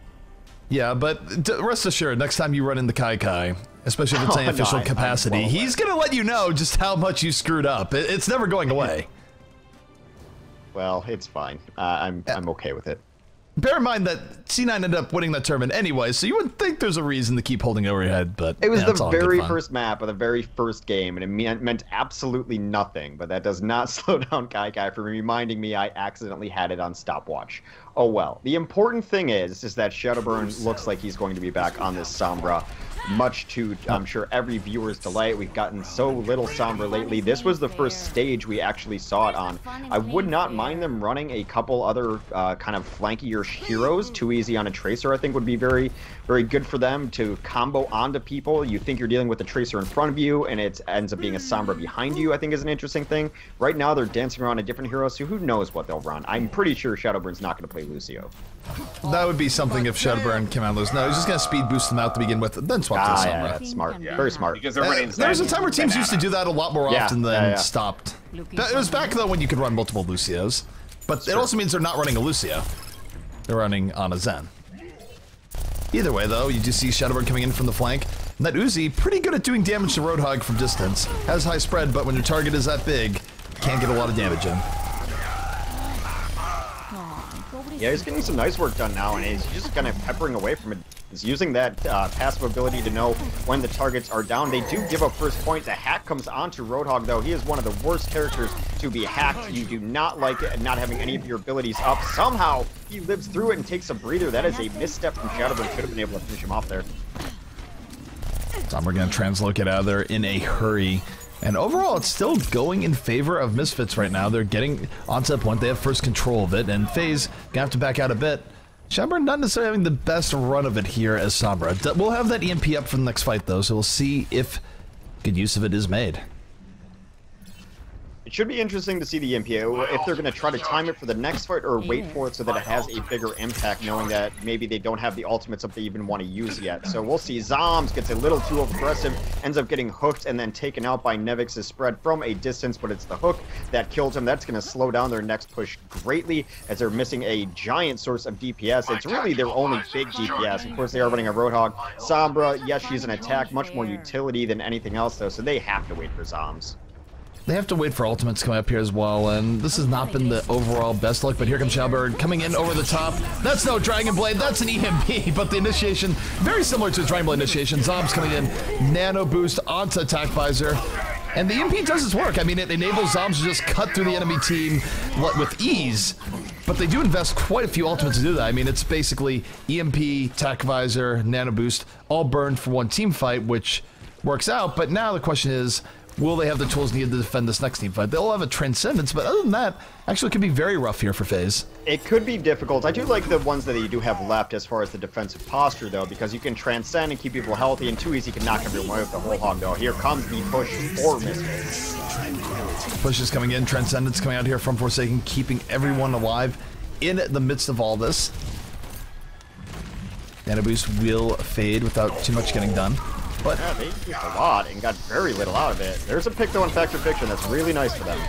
Yeah, but rest assured, next time you run into Kai Kai, especially if it's an official capacity, he's going to let you know just how much you screwed up. It's never going away. Well, it's fine. I'm okay with it. Bear in mind that C9 ended up winning that tournament anyway, so you wouldn't think there's a reason to keep holding it over your head, but it was the very first map of the very first game, and it meant absolutely nothing, but that does not slow down Kai Kai from reminding me I accidentally had it on stopwatch. Oh well. The important thing is that Shadowburn looks like he's going to be back on this Sombra, much to, I'm sure, every viewer's delight. We've gotten so little Sombra lately. This was the first stage we actually saw it on. I would not mind them running a couple other kind of flankier heroes. Too easy on a Tracer, I think, would be very, very good for them to combo onto people. You think you're dealing with a Tracer in front of you, and it ends up being a Sombra behind you, I think is an interesting thing. Right now, they're dancing around a different hero, so who knows what they'll run. I'm pretty sure Shadowburn's not going to play Lucio. That would be something if Shadowburn came out loose. No, he's just going to speed boost them out to begin with, then swap to Sombra. Yeah, that's smart. Very smart. Because they're running there was a time where teams used to do that a lot more often than stopped. It was back, though, when you could run multiple Lucios. But it also means they're not running a Lucio. They're running on a Zen. Either way, though, you just see Shadowburn coming in from the flank. And that Uzi, pretty good at doing damage to Roadhog from distance. Has high spread, but when your target is that big, can't get a lot of damage in. Yeah, he's getting some nice work done now, and he's just kind of peppering away from it. He's using that passive ability to know when the targets are down. They do give up first point. The hack comes onto Roadhog, though. He is one of the worst characters to be hacked. You do not like it, not having any of your abilities up. Somehow, he lives through it and takes a breather. That is a misstep from Shadowburn. Should have been able to finish him off there. Sombra going to translocate out of there in a hurry. And overall, it's still going in favor of Misfits right now. They're getting onto that point. They have first control of it, and FaZe gonna have to back out a bit. Shadowburn not necessarily having the best run of it here as Sombra. We'll have that EMP up for the next fight, though, so we'll see if good use of it is made. It should be interesting to see the EMP, if they're going to try to time it for the next fight or wait for it so that it has a bigger impact, knowing that maybe they don't have the ultimates up they even want to use yet. So we'll see. Zombs gets a little too aggressive, ends up getting hooked and then taken out by Nevix's spread from a distance, but it's the hook that kills him. That's going to slow down their next push greatly as they're missing a giant source of DPS. It's really their only big DPS. Of course, they are running a Roadhog. Sombra, yes, she's an attack, much more utility than anything else, though, so they have to wait for Zombs. They have to wait for ultimates coming up here as well, and this has not been the overall best look, but here comes Shadowburn coming in over the top. That's no Dragon Blade, that's an EMP, but the initiation, very similar to the Dragon Blade initiation. Zombs coming in, nano boost onto attack visor, and the EMP does its work. I mean, it enables Zombs to just cut through the enemy team with ease, but they do invest quite a few ultimates to do that. I mean, it's basically EMP, attack visor, nano boost, all burned for one team fight, which works out. But now the question is, will they have the tools needed to defend this next team fight? They'll have a Transcendence, but other than that, actually it could be very rough here for FaZe. It could be difficult. I do like the ones that you do have left as far as the defensive posture, though, because you can transcend and keep people healthy, and too easy can knock everyone away with the whole hog, though. Here comes the push for Misfits. Push is coming in, Transcendence coming out here from Forsaken, keeping everyone alive in the midst of all this. Anubis will fade without too much getting done. But yeah, they used a lot and got very little out of it. There's a pick, though, in Factor Fiction that's really nice for them.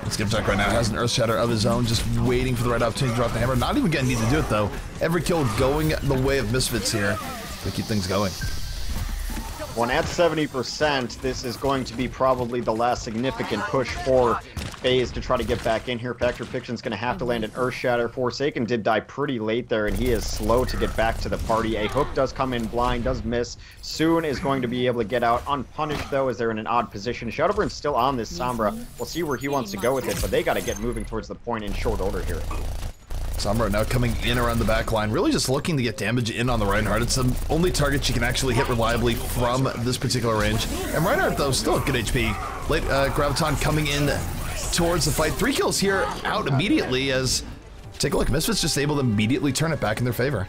Skipjack right now has an Earth Shatter of his own, just waiting for the right opportunity to drop the hammer. Not even getting need to do it, though. Every kill going the way of Misfits here to keep things going. When at 70%, this is going to be probably the last significant push for FaZe to try to get back in here. Factor Fiction's going to have to land an Earth Shatter. Forsaken did die pretty late there, and he is slow to get back to the party. A hook does come in blind, does miss. Soon is going to be able to get out unpunished, though, as they're in an odd position. Shadowburn's still on this Sombra. We'll see where he wants to go with it, but they got to get moving towards the point in short order here. Sombra now coming in around the back line, really just looking to get damage in on the Reinhardt. It's the only target she can actually hit reliably from this particular range. And Reinhardt, though, still at good HP. Late Graviton coming in towards the fight. 3 kills here out immediately as, take a look, Misfits just able to immediately turn it back in their favor.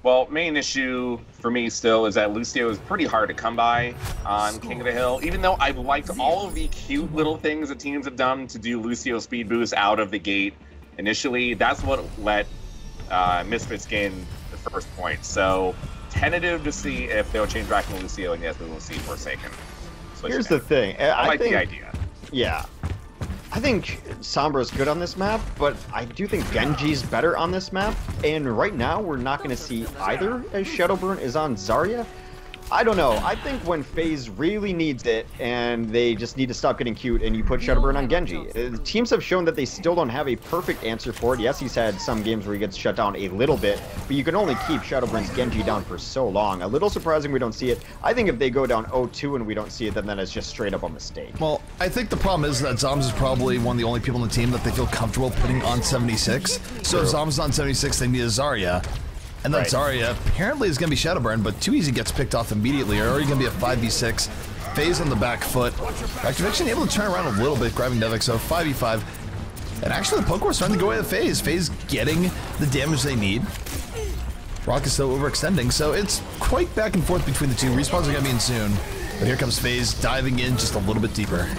Well, main issue for me still is that Lucio is pretty hard to come by on King of the Hill. Even though I've liked all of the cute little things that teams have done to do Lucio speed boost out of the gate initially, that's what let Misfits gain the first point. So, tentative to see if they'll change back to Lucio, and yes, we will see Forsaken. Here's the thing. I like the idea. Yeah. I think Sombra's good on this map, but I do think Genji's better on this map. And right now, we're not going to see either as Shadowburn is on Zarya. I don't know. I think when FaZe really needs it and they just need to stop getting cute and you put Shadowburn on Genji. Teams have shown that they still don't have a perfect answer for it. Yes, he's had some games where he gets shut down a little bit, but you can only keep Shadowburn's Genji down for so long. A little surprising we don't see it. I think if they go down 0-2 and we don't see it, then that is just straight up a mistake. Well, I think the problem is that Zoms is probably one of the only people on the team that they feel comfortable putting on 76. So if Zoms is on 76, they need a Zarya. And then Zarya apparently is going to be Shadowburn, but Too Easy gets picked off immediately. Or are you going to be a 5v6? FaZe on the back foot. Activation able to turn around a little bit, grabbing Nevik, so 5v5. And actually the poke war's starting to go away with FaZe. FaZe getting the damage they need. Rock is still overextending, so it's quite back and forth between the two. Respawns are going to be in soon. But here comes FaZe diving in just a little bit deeper.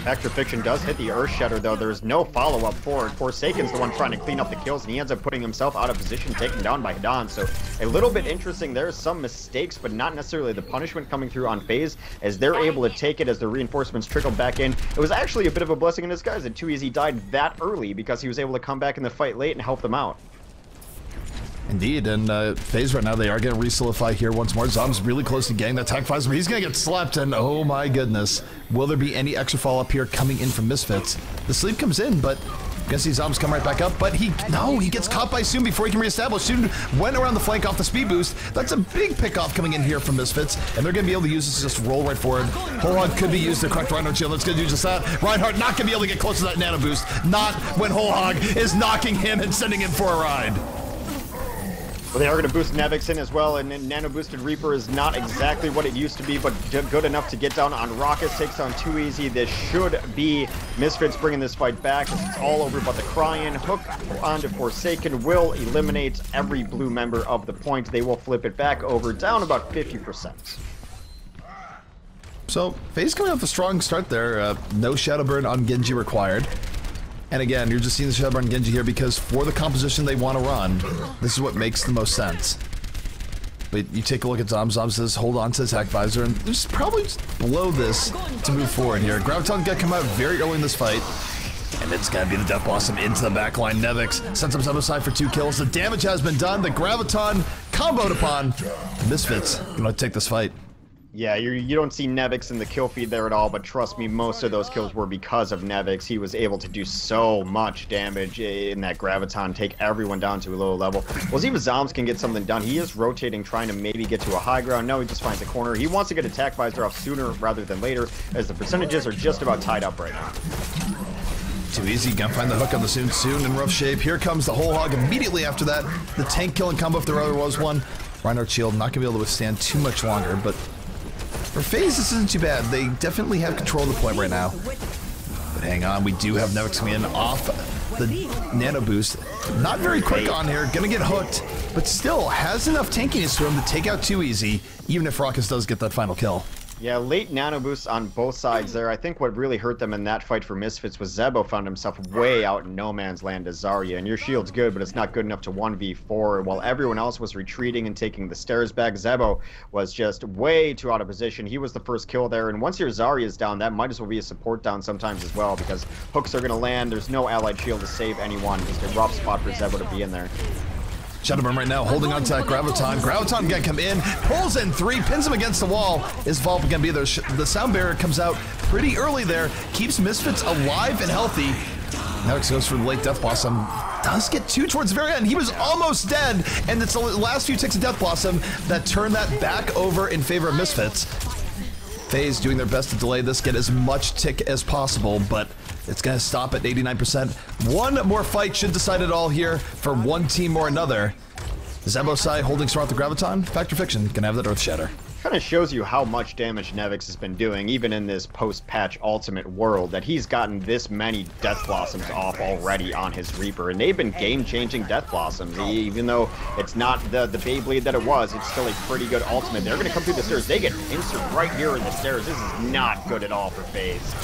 Factor Fiction does hit the Earth Shatter, though. There's no follow-up for it. Forsaken's the one trying to clean up the kills, and he ends up putting himself out of position, taken down by Hadan. So a little bit interesting. There's some mistakes, but not necessarily the punishment coming through on FaZe, as they're able to take it as the reinforcements trickle back in. It was actually a bit of a blessing in disguise that Too Easy died that early, because he was able to come back in the fight late and help them out. Indeed, and FaZe right now, they are going to re-solidify here once more. Zom's really close to getting that tag FaZe, but he's going to get slapped, and oh my goodness. Will there be any extra follow-up here coming in from Misfits? The sleep comes in, but you can see Zoms come right back up, but he gets caught by Soon before he can reestablish. Soon went around the flank off the speed boost. That's a big pick-off coming in here from Misfits, and they're going to be able to use this to just roll right forward. Holhog could be used to correct Reinhardt shield. That's going to do just that. Reinhardt not going to be able to get close to that nano boost. Not when Holhog is knocking him and sending him for a ride. Well, they are going to boost Nevix in as well, and Nano Boosted Reaper is not exactly what it used to be, but good enough to get down on Raucus, takes on Too Easy. This should be Misfits bringing this fight back. It's all over but the Cryin. Hook onto Forsaken will eliminate every blue member of the point. They will flip it back over, down about 50%. So, FaZe coming off a strong start there. No Shadowburn on Genji required. And again, you're just seeing the Shadowburn Genji here because for the composition they want to run, this is what makes the most sense. But you take a look at Zom. Zom says, hold on to his hack visor, and just probably just blow this to move forward here. Graviton got come out very early in this fight. And it's going to be the Death Blossom into the backline. Nevix sends himself aside for 2 kills. The damage has been done. The Graviton comboed upon. Misfits going to take this fight. Yeah, you don't see Nevix in the kill feed there at all, but trust me, most of those kills were because of Nevix. He was able to do so much damage in that Graviton, take everyone down to a low level. We'll see if Zoms can get something done. He is rotating, trying to maybe get to a high ground. No, he just finds a corner. He wants to get attack visor off sooner rather than later, as the percentages are just about tied up right now. Too Easy, gonna find the hook on the Soon in rough shape. Here comes the whole hog immediately after that. The tank killing combo, if there ever was one. Reinhardt shield not gonna be able to withstand too much longer, but For FaZe, this isn't too bad. They definitely have control of the point right now. But hang on, we do have Nevix coming in off the nano boost. Not very quick on here, gonna get hooked, but still has enough tankiness to him to take out 2 easy, even if Raucus does get that final kill. Yeah, late nano boosts on both sides there. I think what really hurt them in that fight for Misfits was Zebo found himself way out in no man's land as Zarya. And your shield's good, but it's not good enough to 1v4. While everyone else was retreating and taking the stairs back, Zebo was just way too out of position. He was the first kill there. And once your Zarya's down, that might as well be a support down sometimes as well, because hooks are going to land. There's no allied shield to save anyone. Just a rough spot for Zebo to be in there. Shadowburn right now holding on to that Graviton. Graviton gonna come in, pulls in 3, pins him against the wall. Is Volp gonna be there? The sound barrier comes out pretty early there, keeps Misfits alive and healthy. Nevix goes for the late Death Blossom. Does get 2 towards the very end. He was almost dead, and it's the last few ticks of Death Blossom that turn that back over in favor of Misfits. FaZe doing their best to delay this, get as much tick as possible, but it's going to stop at 89%. One more fight should decide it all here for one team or another. Zebosai holding strong with the Graviton. Factor Fiction can have that Earth Shatter. Kind of shows you how much damage Nevix has been doing, even in this post-patch Ultimate world, that he's gotten this many Death Blossoms off already on his Reaper, and they've been game-changing Death Blossoms. Even though it's not the Beyblade that it was, it's still a pretty good Ultimate. They're going to come through the stairs. They get insert right here in the stairs. This is not good at all for FaZe.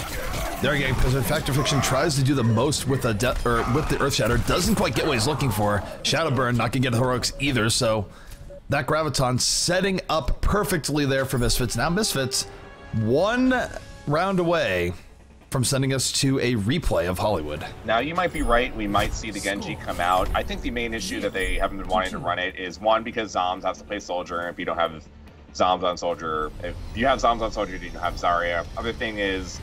There again, because Factor Fiction tries to do the most with with the Earth Shatter, doesn't quite get what he's looking for. Shadowburn not gonna get the heroics either, so that Graviton setting up perfectly there for Misfits. Now Misfits, 1 round away from sending us to a replay of Hollywood. Now, you might be right. We might see the Genji come out. I think the main issue that they haven't been wanting to run it is, one, because Zombs has to play Soldier, and if you don't have Zombs on Soldier, if you have Zombs on Soldier, you don't have Zarya. Other thing is,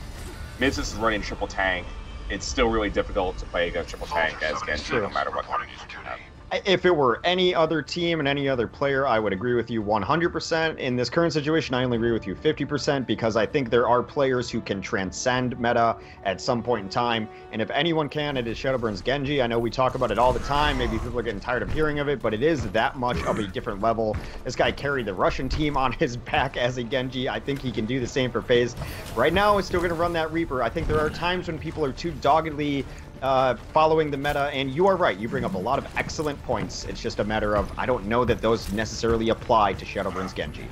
Misfits is running triple tank. It's still really difficult to play against triple tank as Genji, no matter what combination you have. If it were any other team and any other player, I would agree with you 100%. In this current situation, I only agree with you 50% because I think there are players who can transcend meta at some point in time. And if anyone can, it is Shadowburn's Genji. I know we talk about it all the time. Maybe people are getting tired of hearing of it, but it is that much of a different level. This guy carried the Russian team on his back as a Genji. I think he can do the same for FaZe. Right now, it's still going to run that Reaper. I think there are times when people are too doggedly following the meta, and you are right. You bring up a lot of excellent points. It's just a matter of, I don't know that those necessarily apply to Shadowburn's Genji.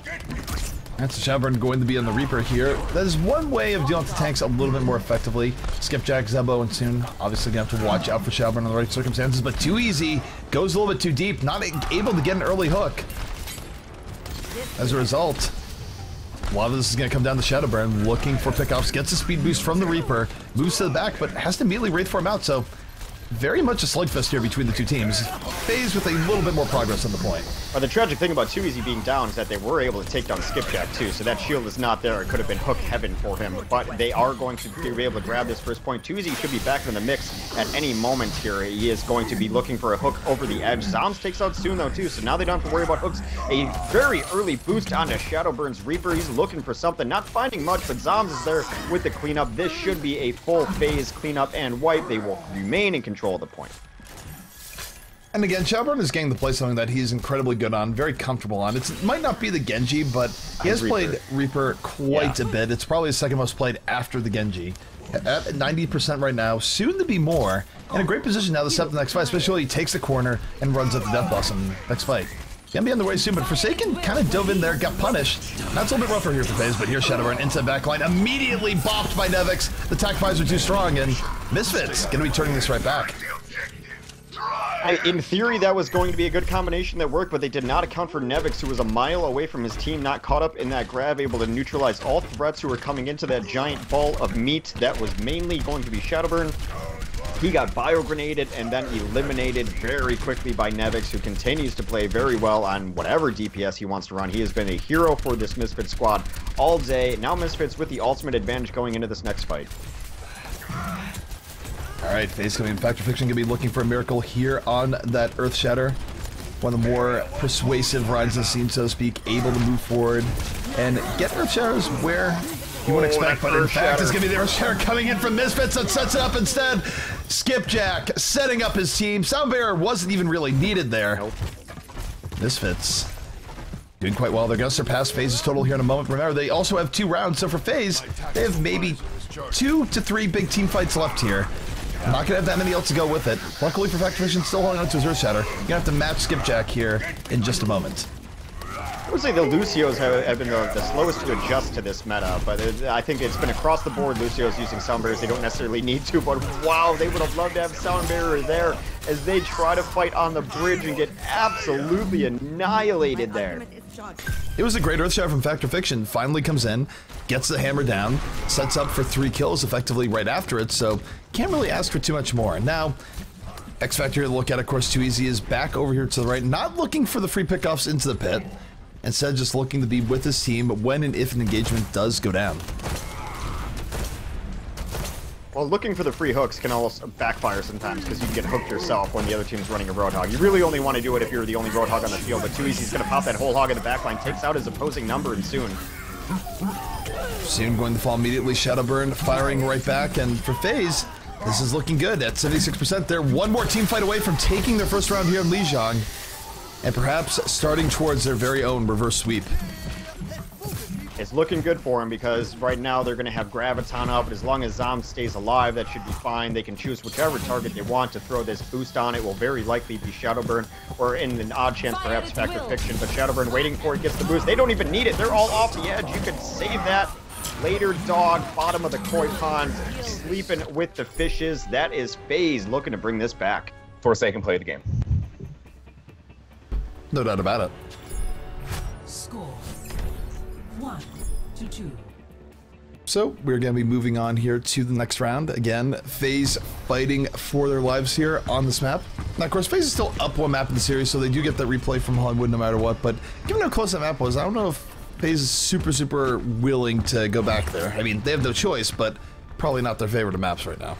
That's Shadowburn going to be on the Reaper here. That is one way of dealing with the tanks a little bit more effectively. Skipjack, Zebo, and soon, obviously gonna have to watch out for Shadowburn in the right circumstances, but too easy, goes a little bit too deep, not able to get an early hook. As a result, a lot of this is going to come down to Shadowburn, looking for pickoffs, gets a speed boost from the Reaper, moves to the back, but has to immediately Wraith form out, so very much a slugfest here between the two teams. FaZe with a little bit more progress on the point. The tragic thing about 2easy being down is that they were able to take down Skipjack too, so that shield is not there. It could have been hook heaven for him, but they are going to be able to grab this first point. 2easy should be back in the mix at any moment here. He is going to be looking for a hook over the edge. Zombs takes out soon though too, so now they don't have to worry about hooks. A very early boost onto Shadowburn's Reaper. He's looking for something, not finding much, but Zombs is there with the cleanup. This should be a full FaZe cleanup and wipe. They will remain in control of the point. And again, Shadowburn is getting to play something that he's incredibly good on, very comfortable on. It might not be the Genji, but he has played Reaper quite a bit. It's probably his second most played after the Genji. At 90% right now, soon to be more. In a great position now to set up the next fight, especially he takes the corner and runs at the Death Blossom next fight. Gonna be on the way soon, but Forsaken kind of dove in there, got punished. That's a little bit rougher here for FaZe, but here's Shadowburn into the backline, immediately bopped by Nevix. The attack buys are too strong, and Misfits gonna be turning this right back. In theory, that was going to be a good combination that worked, but they did not account for Nevix, who was a mile away from his team, not caught up in that grab, able to neutralize all threats who were coming into that giant ball of meat that was mainly going to be Shadowburn. He got bio-grenaded and then eliminated very quickly by Nevix, who continues to play very well on whatever DPS he wants to run. He has been a hero for this Misfits squad all day. Now Misfits with the ultimate advantage going into this next fight. Alright, FaZe coming in. Factor Fiction gonna be looking for a miracle here on that Earth Shatter. One of the more persuasive rides of the scene, so to speak, able to move forward and get Earth Shatters where you wouldn't expect, but in fact it's gonna be the Earth Shatter coming in from Misfits that sets it up instead. Skipjack setting up his team. Sound Bearer wasn't even really needed there. Nope. Misfits doing quite well. They're going to surpass FaZe's total here in a moment. Remember, they also have 2 rounds, so for FaZe, they have maybe 2 to 3 big team fights left here. Not going to have that many else to go with it. Luckily for FaZe, still holding on to his Earth Shatter. You're going to have to match Skipjack here in just a moment. I would say the Lucios have been the slowest to adjust to this meta, but I think it's been across the board. Lucios using Sound Barriers, they don't necessarily need to, but wow, they would have loved to have Sound Barrier there as they try to fight on the bridge and get absolutely annihilated there. It was a great Earth Shatter from Factor Fiction. Finally comes in, gets the hammer down, sets up for 3 kills effectively right after it, so can't really ask for too much more. Now, X Factor here to look at, of course, Too Easy is back over here to the right, not looking for the free pickoffs into the pit. Instead, just looking to be with his team when and if an engagement does go down. Well, looking for the free hooks can also backfire sometimes because you can get hooked yourself when the other team's running a Roadhog. You really only want to do it if you're the only Roadhog on the field, but Too Easy's going to pop that whole hog in the backline, takes out his opposing number, and Soon Going to fall immediately. Shadowburn firing right back, and for FaZe, this is looking good at 76%. They're one more team fight away from taking their first round here in Lijiang, and perhaps starting towards their very own reverse sweep. It's looking good for him because right now they're going to have Graviton up, but as long as Zom stays alive, that should be fine. They can choose whichever target they want to throw this boost on. It will very likely be Shadowburn, or in an odd chance, perhaps Factor Fiction, but Shadowburn waiting for it, gets the boost. They don't even need it. They're all off the edge. You can save that. Later, Dog, bottom of the koi pond, sleeping with the fishes. That is FaZe looking to bring this back. Forsaken play the game. No doubt about it. Score 1-2. So we're going to be moving on here to the next round. Again, FaZe fighting for their lives here on this map. Now, of course, FaZe is still up one map in the series, so they do get that replay from Hollywood no matter what. But given how close that map was, I don't know if FaZe is super willing to go back there. I mean, they have no choice, but probably not their favorite of maps right now.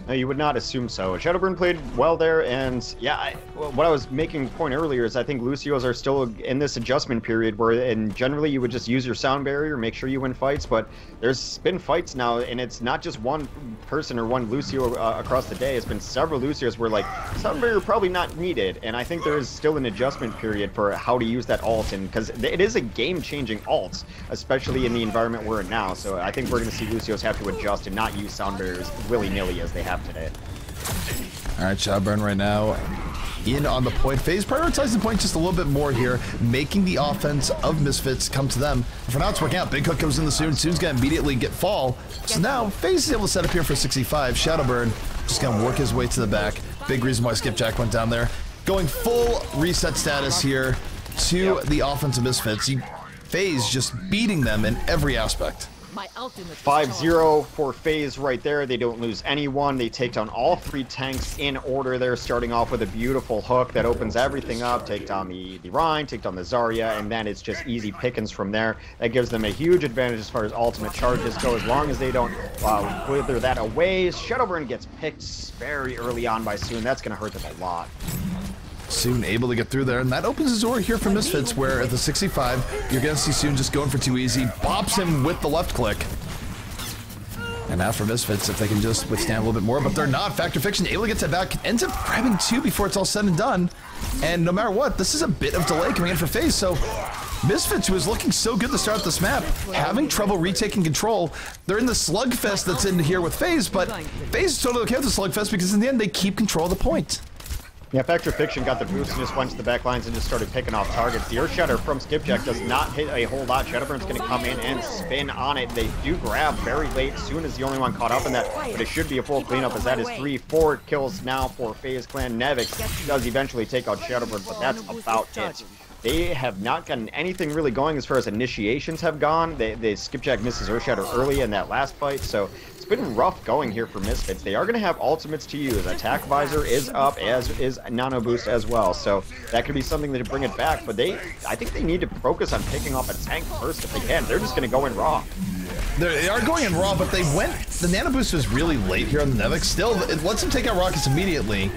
No, you would not assume so. Shadowburn played well there, and yeah, what I was making a point earlier is I think Lucios are still in this adjustment period where, and generally you would just use your sound barrier, make sure you win fights, but there's been fights now, and it's not just one person or one Lucio across the day. It's been several Lucios where like sound barrier probably not needed, and I think there is still an adjustment period for how to use that ult, and because it is a game-changing ult, especially in the environment we're in now. So I think we're going to see Lucios have to adjust and not use sound barriers willy-nilly as they have today. All right, Shadowburn right now in on the point. FaZe prioritizing the point just a little bit more here, making the offense of Misfits come to them. For now, it's working out. Big hook comes in the Soon. Soon's going to immediately get fall. So now FaZe is able to set up here for 65. Shadowburn just going to work his way to the back. Big reason why Skipjack went down there. Going full reset status here to the offense of Misfits. FaZe just beating them in every aspect. 5-0 for FaZe right there. They don't lose anyone. They take down all 3 tanks in order. They're starting off with a beautiful hook that opens everything up. Take down the Rhine, take down the Zarya, and then it's just easy pickings from there. That gives them a huge advantage as far as ultimate charges go, as long as they don't wither that away. Shadowburn gets picked very early on by Soon. That's going to hurt them a lot. Soon able to get through there, and that opens the door here for Misfits, where at the 65, you're going to see Soon just going for Too Easy, bops him with the left click. And now for Misfits, if they can just withstand a little bit more, but they're not. Factor Fiction able to get that back, ends up grabbing 2 before it's all said and done. And no matter what, this is a bit of delay coming in for FaZe, so Misfits, who was looking so good to start this map, having trouble retaking control. They're in the slugfest that's in here with FaZe, but FaZe is totally okay with the slugfest because in the end, they keep control of the point. Yeah, Factor Fiction got the boost and just went to the back lines and just started picking off targets. The Earth Shatter from Skipjack does not hit a whole lot. Shadowburn's going to come in and spin on it. They do grab very late. Soon is the only one caught up in that, but it should be a full cleanup as that is 3-4 kills now for FaZe Clan. Nevix does eventually take out Shadowburn, but that's about it. They have not gotten anything really going as far as initiations have gone. They Skipjack misses Earth Shatter early in that last fight, so it's been rough going here for Misfits. They are going to have ultimates to use. Attack Visor is up, as is Nano Boost as well, so that could be something to bring it back, but I think they need to focus on picking off a tank first if they can. They're just going to go in raw. They are going in raw, but the Nano Boost was really late here on the Nevix. Still, it lets them take out rockets immediately.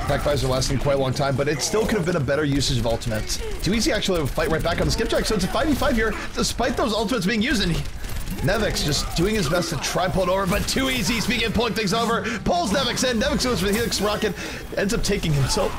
Attack Visor lasting quite a long time, but it still could have been a better usage of ultimates. Too Easy actually will fight right back on the Skipjack, so it's a 5v5 here, despite those ultimates being used, and Nevix just doing his best to try pull it over, but Too Easy, speaking of pulling things over, pulls Nevix in. Nevix goes for the Helix Rocket, ends up taking himself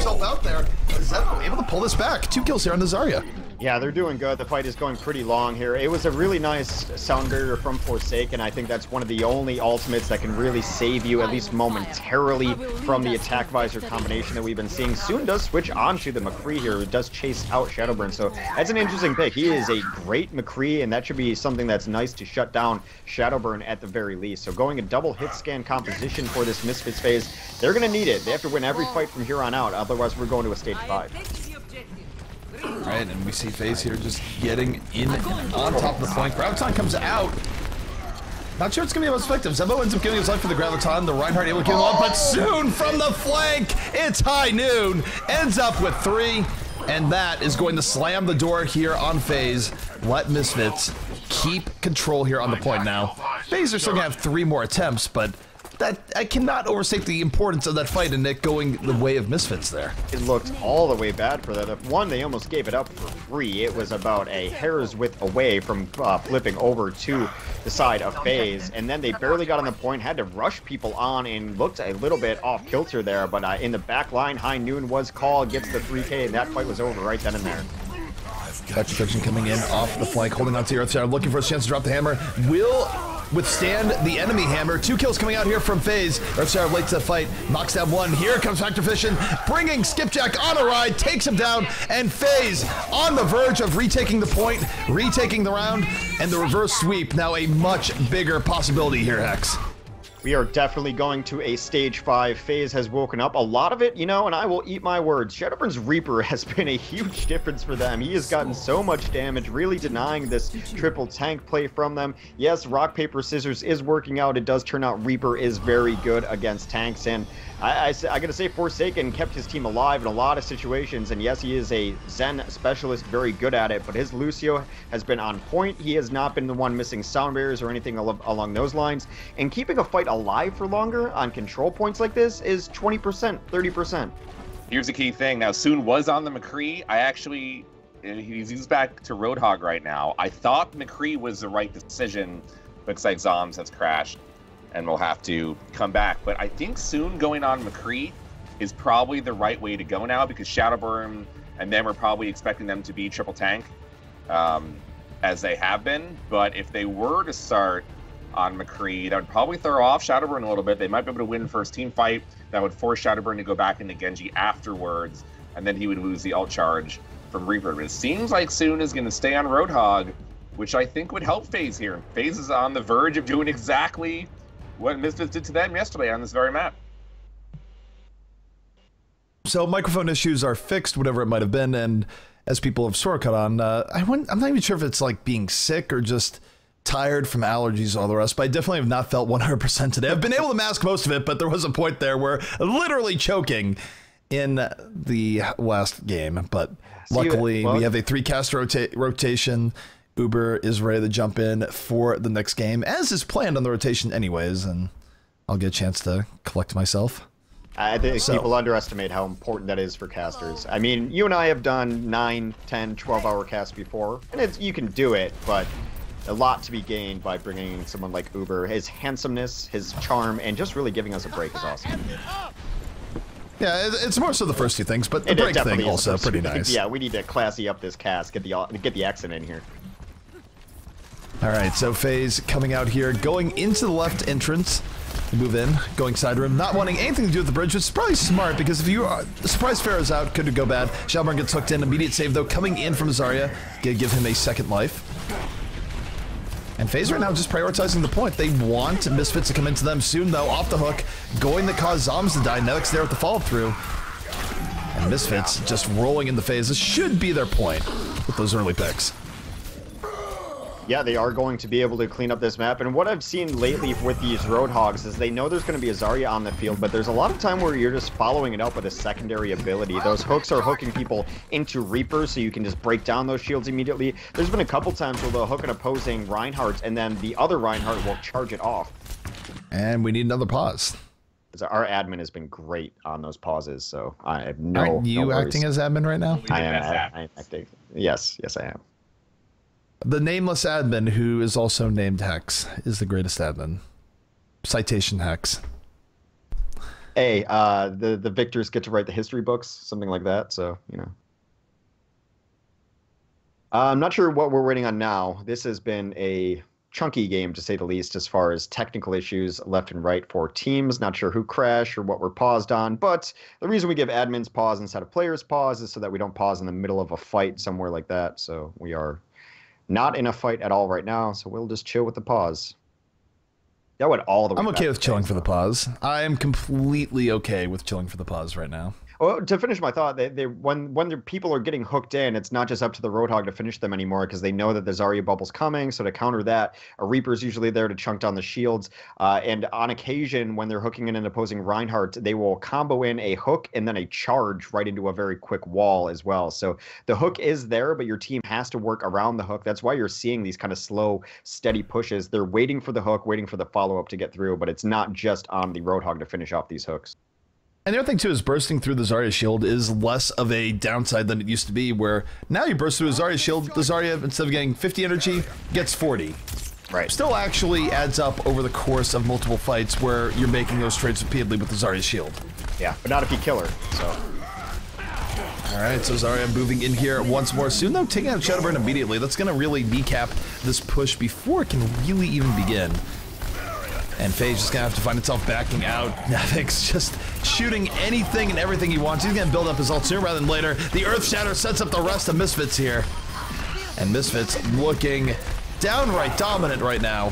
himself out there. Zebo able to pull this back. 2 kills here on the Zarya. Yeah, they're doing good. The fight is going pretty long here. It was a really nice sound barrier from Forsaken. I think that's one of the only ultimates that can really save you, at least momentarily, from the attack visor combination that we've been seeing. Soon does switch onto the McCree here, who does chase out Shadowburn. So that's an interesting pick. He is a great McCree, and that should be something that's nice to shut down Shadowburn at the very least. So going a double hit scan composition for this Misfits phase, they're going to need it. They have to win every fight from here on out. Otherwise, we're going to a stage 5. Right, and we see FaZe here just getting in on top of the flank. Graviton comes out. Not sure it's going to be most effective. Zebo ends up giving his life for the Graviton. The Reinhardt able to kill him off, but soon from the flank, it's High Noon. Ends up with 3, and that is going to slam the door here on FaZe. Let Misfits keep control here on the point now. FaZe are still going to have 3 more attempts, but that I cannot overstate the importance of that fight and it going the way of Misfits there. It looked all the way bad for that. One, they almost gave it up for free. It was about a hair's width away from flipping over to the side of FaZe, and then they barely got on the point, had to rush people on, and looked a little bit off kilter there, but in the back line, High Noon was called, gets the 3K, and that fight was over right then and there. Back protection coming in off the flank, holding on to the Earthshadow, looking for a chance to drop the hammer. Will withstand the enemy hammer. 2 kills coming out here from FaZe. Earthshadow late to the fight, knocks down 1. Here comes Factor Fission, bringing Skipjack on a ride, takes him down, and FaZe on the verge of retaking the point, retaking the round, and the reverse sweep. Now a much bigger possibility here, Hex. We are definitely going to a stage 5. FaZe has woken up. A lot of it, you know, and I will eat my words. Shadowburn's Reaper has been a huge difference for them. He has gotten so much damage, really denying this triple tank play from them. Yes, rock, paper, scissors is working out. It does turn out Reaper is very good against tanks, and I gotta say, Forsaken kept his team alive in a lot of situations, and yes, he is a Zen specialist, very good at it, but his Lucio has been on point. He has not been the one missing sound barriers or anything along those lines, and keeping a fight alive for longer on control points like this is 20%, 30%. Here's the key thing. Now, Soon was on the McCree. He's back to Roadhog right now. I thought McCree was the right decision. Looks like Zoms has crashed and we'll have to come back. But I think Soon going on McCree is probably the right way to go now, because Shadowburn and them are probably expecting them to be triple tank, as they have been. But if they were to start on McCree, that would probably throw off Shadowburn a little bit. They might be able to win first team fight. That would force Shadowburn to go back into Genji afterwards, and then he would lose the ult charge from Reaper. But it seems like Soon is going to stay on Roadhog, which I think would help FaZe here. FaZe is on the verge of doing exactly what Misfits did to them yesterday on this very map. So microphone issues are fixed, whatever it might have been, and as people have sort of cut on, I'm not even sure if it's like being sick or just tired from allergies and all the rest, but I definitely have not felt 100% today. I've been able to mask most of it, but there was a point there where literally choking in the last game. But luckily, we have a 3-cast rotation. Uber is ready to jump in for the next game, as is planned on the rotation anyways, and I'll get a chance to collect myself. I think people underestimate how important that is for casters. I mean, you and I have done 9, 10, 12-hour casts before, and you can do it, but a lot to be gained by bringing in someone like Uber. His handsomeness, his charm, and just really giving us a break is awesome. Yeah, it's more so the first 2 things, but the break thing also pretty nice. Yeah, we need to classy up this cast, get the accent in here. All right, so FaZe coming out here, going into the left entrance, move in, going side room, not wanting anything to do with the bridge, which is probably smart, because if you are, the surprise Pharaoh's out, could go bad. Shadowburn gets hooked in, immediate save though, coming in from Zarya, gonna give him a second life. And FaZe right now just prioritizing the point. They want Misfits to come into them soon though, off the hook, going to cause Zoms to die. Nex there with the follow through. And Misfits just rolling in the FaZe. This should be their point with those early picks. Yeah, they are going to be able to clean up this map, and what I've seen lately with these Roadhogs is they know there's going to be a Zarya on the field, but there's a lot of time where you're just following it up with a secondary ability. Those hooks are hooking people into Reapers, so you can just break down those shields immediately. There's been a couple times where they'll hook an opposing Reinhardt, and then the other Reinhardt will charge it off. And we need another pause. Our admin has been great on those pauses, so I have no Aren't you acting as admin right now? I am acting. Yes, I am. The nameless admin, who is also named Hex, is the greatest admin. Citation Hex. Hey, the victors get to write the history books, something like that. So, you know. I'm not sure what we're waiting on now. This has been a chunky game, to say the least, as far as technical issues left and right for teams. Not sure who crashed or what we're paused on, but the reason we give admins pause instead of players pause is so that we don't pause in the middle of a fight somewhere like that. So we are not in a fight at all right now, so we'll just chill with the pause. That went all the way I'm okay back with chilling for the pause. I am completely okay with chilling for the pause right now. Well, to finish my thought, when the people are getting hooked in, it's not just up to the Roadhog to finish them anymore because they know that there's Zarya bubbles coming. So to counter that, a Reaper's usually there to chunk down the shields. And on occasion, when they're hooking in an opposing Reinhardt, they will combo in a hook and then a charge right into a very quick wall as well. So the hook is there, but your team has to work around the hook. That's why you're seeing these kind of slow, steady pushes. They're waiting for the hook, waiting for the follow-up to get through, but it's not just on the Roadhog to finish off these hooks. And the other thing, too, is bursting through the Zarya shield is less of a downside than it used to be, where now you burst through a Zarya shield, the Zarya, instead of getting 50 energy, gets 40. Right. Still actually adds up over the course of multiple fights where you're making those trades repeatedly with the Zarya shield. Yeah, but not if you kill her, so... Alright, so Zarya moving in here once more. Soon, though, taking out Shadowburn immediately. That's going to really kneecap this push before it can really even begin. And FaZe just gonna have to find itself backing out. Navix just shooting anything and everything he wants. He's gonna build up his ult sooner rather than later. The Earth Shatter sets up the rest of Misfits here. And Misfits looking downright dominant right now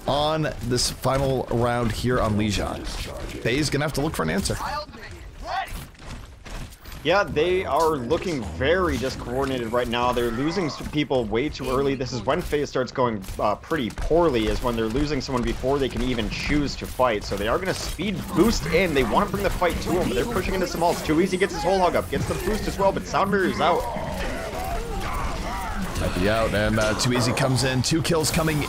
on this final round here on Lijiang. FaZe gonna have to look for an answer. Yeah, they are looking very discoordinated right now. They're losing people way too early. This is when FaZe starts going pretty poorly, is when they're losing someone before they can even choose to fight. So they are going to speed boost in. They want to bring the fight to him, but they're pushing into some ults. Too Easy gets his whole hog up, gets the boost as well, but Sound Barrier's out. Might be out, and Too Easy comes in. 2 kills coming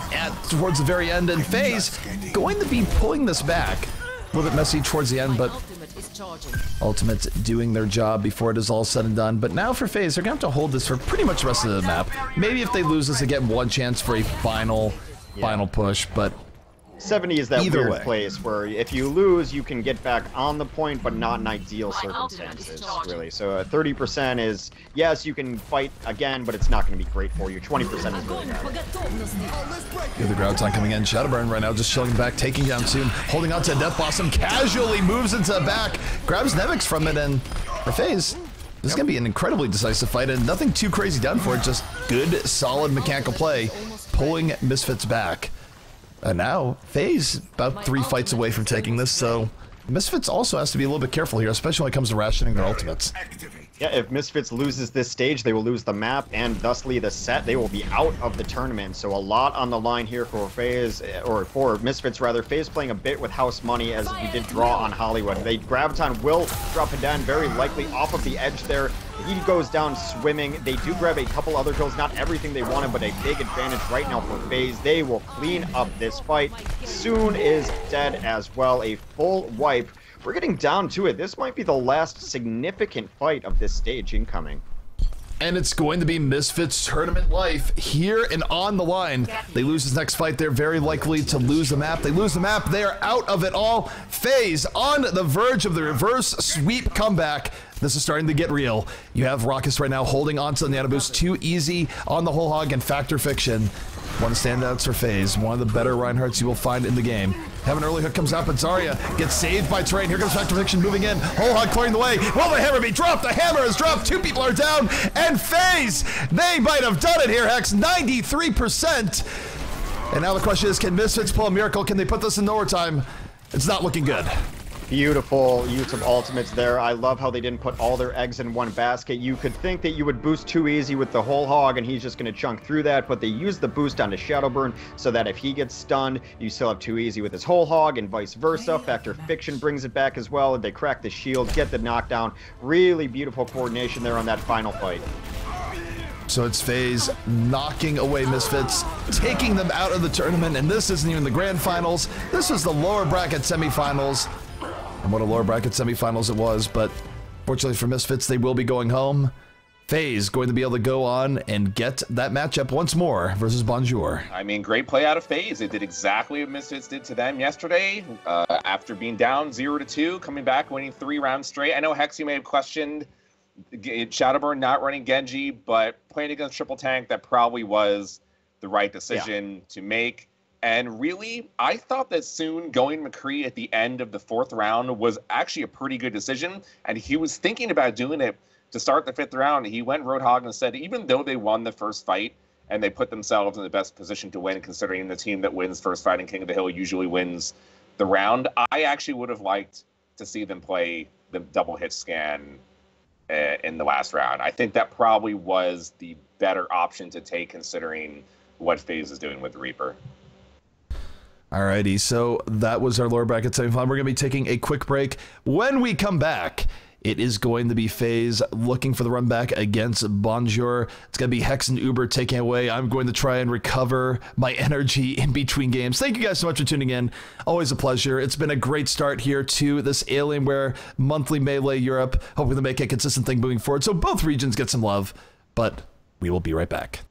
towards the very end, and FaZe going to be pulling this back. A little bit messy towards the end, but Ultimate's doing their job before it is all said and done. But now for FaZe, they're going to have to hold this for pretty much the rest of the map. Maybe if they lose this, they get one chance for a final push, but 70 is that either weird way. place where if you lose, you can get back on the point, but not in ideal circumstances, really. So 30% is, yes, you can fight again, but it's not going to be great for you. 20% is really bad. The ground time coming in. Shadowburn right now just chilling back, taking down Soon, holding on to Death Blossom, casually moves into the back, grabs Nevix from it, and for FaZe, this is going to be an incredibly decisive fight, and nothing too crazy done for it, just good, solid mechanical play, pulling Misfits back. And now, FaZe about 3 fights away from taking this, so Misfits also has to be a little bit careful here, especially when it comes to rationing their ultimates. Yeah, if Misfits loses this stage, they will lose the map and thusly the set. They will be out of the tournament. So a lot on the line here for FaZe, or for Misfits rather. FaZe playing a bit with house money as we did draw on Hollywood. Graviton will drop it down very likely off of the edge there. He goes down swimming. They do grab a couple other kills, not everything they wanted, but a big advantage right now for FaZe. They will clean up this fight. Soon is dead as well. A full wipe. We're getting down to it. This might be the last significant fight of this stage incoming. And it's going to be Misfits tournament life here and on the line. They lose this next fight, they're very likely to lose the map. They lose the map, they are out of it all. FaZe on the verge of the reverse sweep comeback. This is starting to get real. You have Raucus right now holding on to the Anubis. Too Easy on the whole hog and Factor Fiction. One of the standouts for FaZe, one of the better Reinhardts you will find in the game. Have an early hook comes out, but Zarya gets saved by Terrain. Here comes Factor Fiction moving in. Whole hog clearing the way. Will the hammer be dropped? The hammer is dropped. 2 people are down. And FaZe, they might have done it here, Hex. 93%. And now the question is, can Misfits pull a miracle? Can they put this in overtime? It's not looking good. Beautiful use of ultimates there. I love how they didn't put all their eggs in one basket. You could think that you would boost Too Easy with the whole hog and he's just going to chunk through that, but they used the boost onto Shadowburn so that if he gets stunned, you still have Too Easy with his whole hog and vice versa. Factor Fiction brings it back as well. They crack the shield, get the knockdown. Really beautiful coordination there on that final fight. So it's FaZe knocking away Misfits, taking them out of the tournament, and this isn't even the grand finals. This is the lower bracket semifinals. And what a lower bracket semifinals it was, but fortunately for Misfits, they will be going home. FaZe going to be able to go on and get that matchup once more versus Bonjour. I mean, great play out of FaZe. It did exactly what Misfits did to them yesterday. After being down 0-2, coming back, winning 3 rounds straight. I know, Hex, you may have questioned Shadowburn not running Genji, but playing against Triple Tank, that probably was the right decision to make. And really, I thought that soon going McCree at the end of the 4th round was actually a pretty good decision. And he was thinking about doing it to start the 5th round. He went Roadhog and said, even though they won the first fight and they put themselves in the best position to win, considering the team that wins first fight in King of the Hill usually wins the round, I actually would have liked to see them play the double hit scan in the last round. I think that probably was the better option to take, considering what FaZe is doing with the Reaper. Alrighty, so that was our lower bracket semifinal. We're going to be taking a quick break. When we come back, it is going to be FaZe looking for the run back against Bonjour. It's going to be Hex and Uber taking away. I'm going to try and recover my energy in between games. Thank you guys so much for tuning in. Always a pleasure. It's been a great start here to this Alienware monthly Melee Europe. Hoping to make a consistent thing moving forward so both regions get some love, but we will be right back.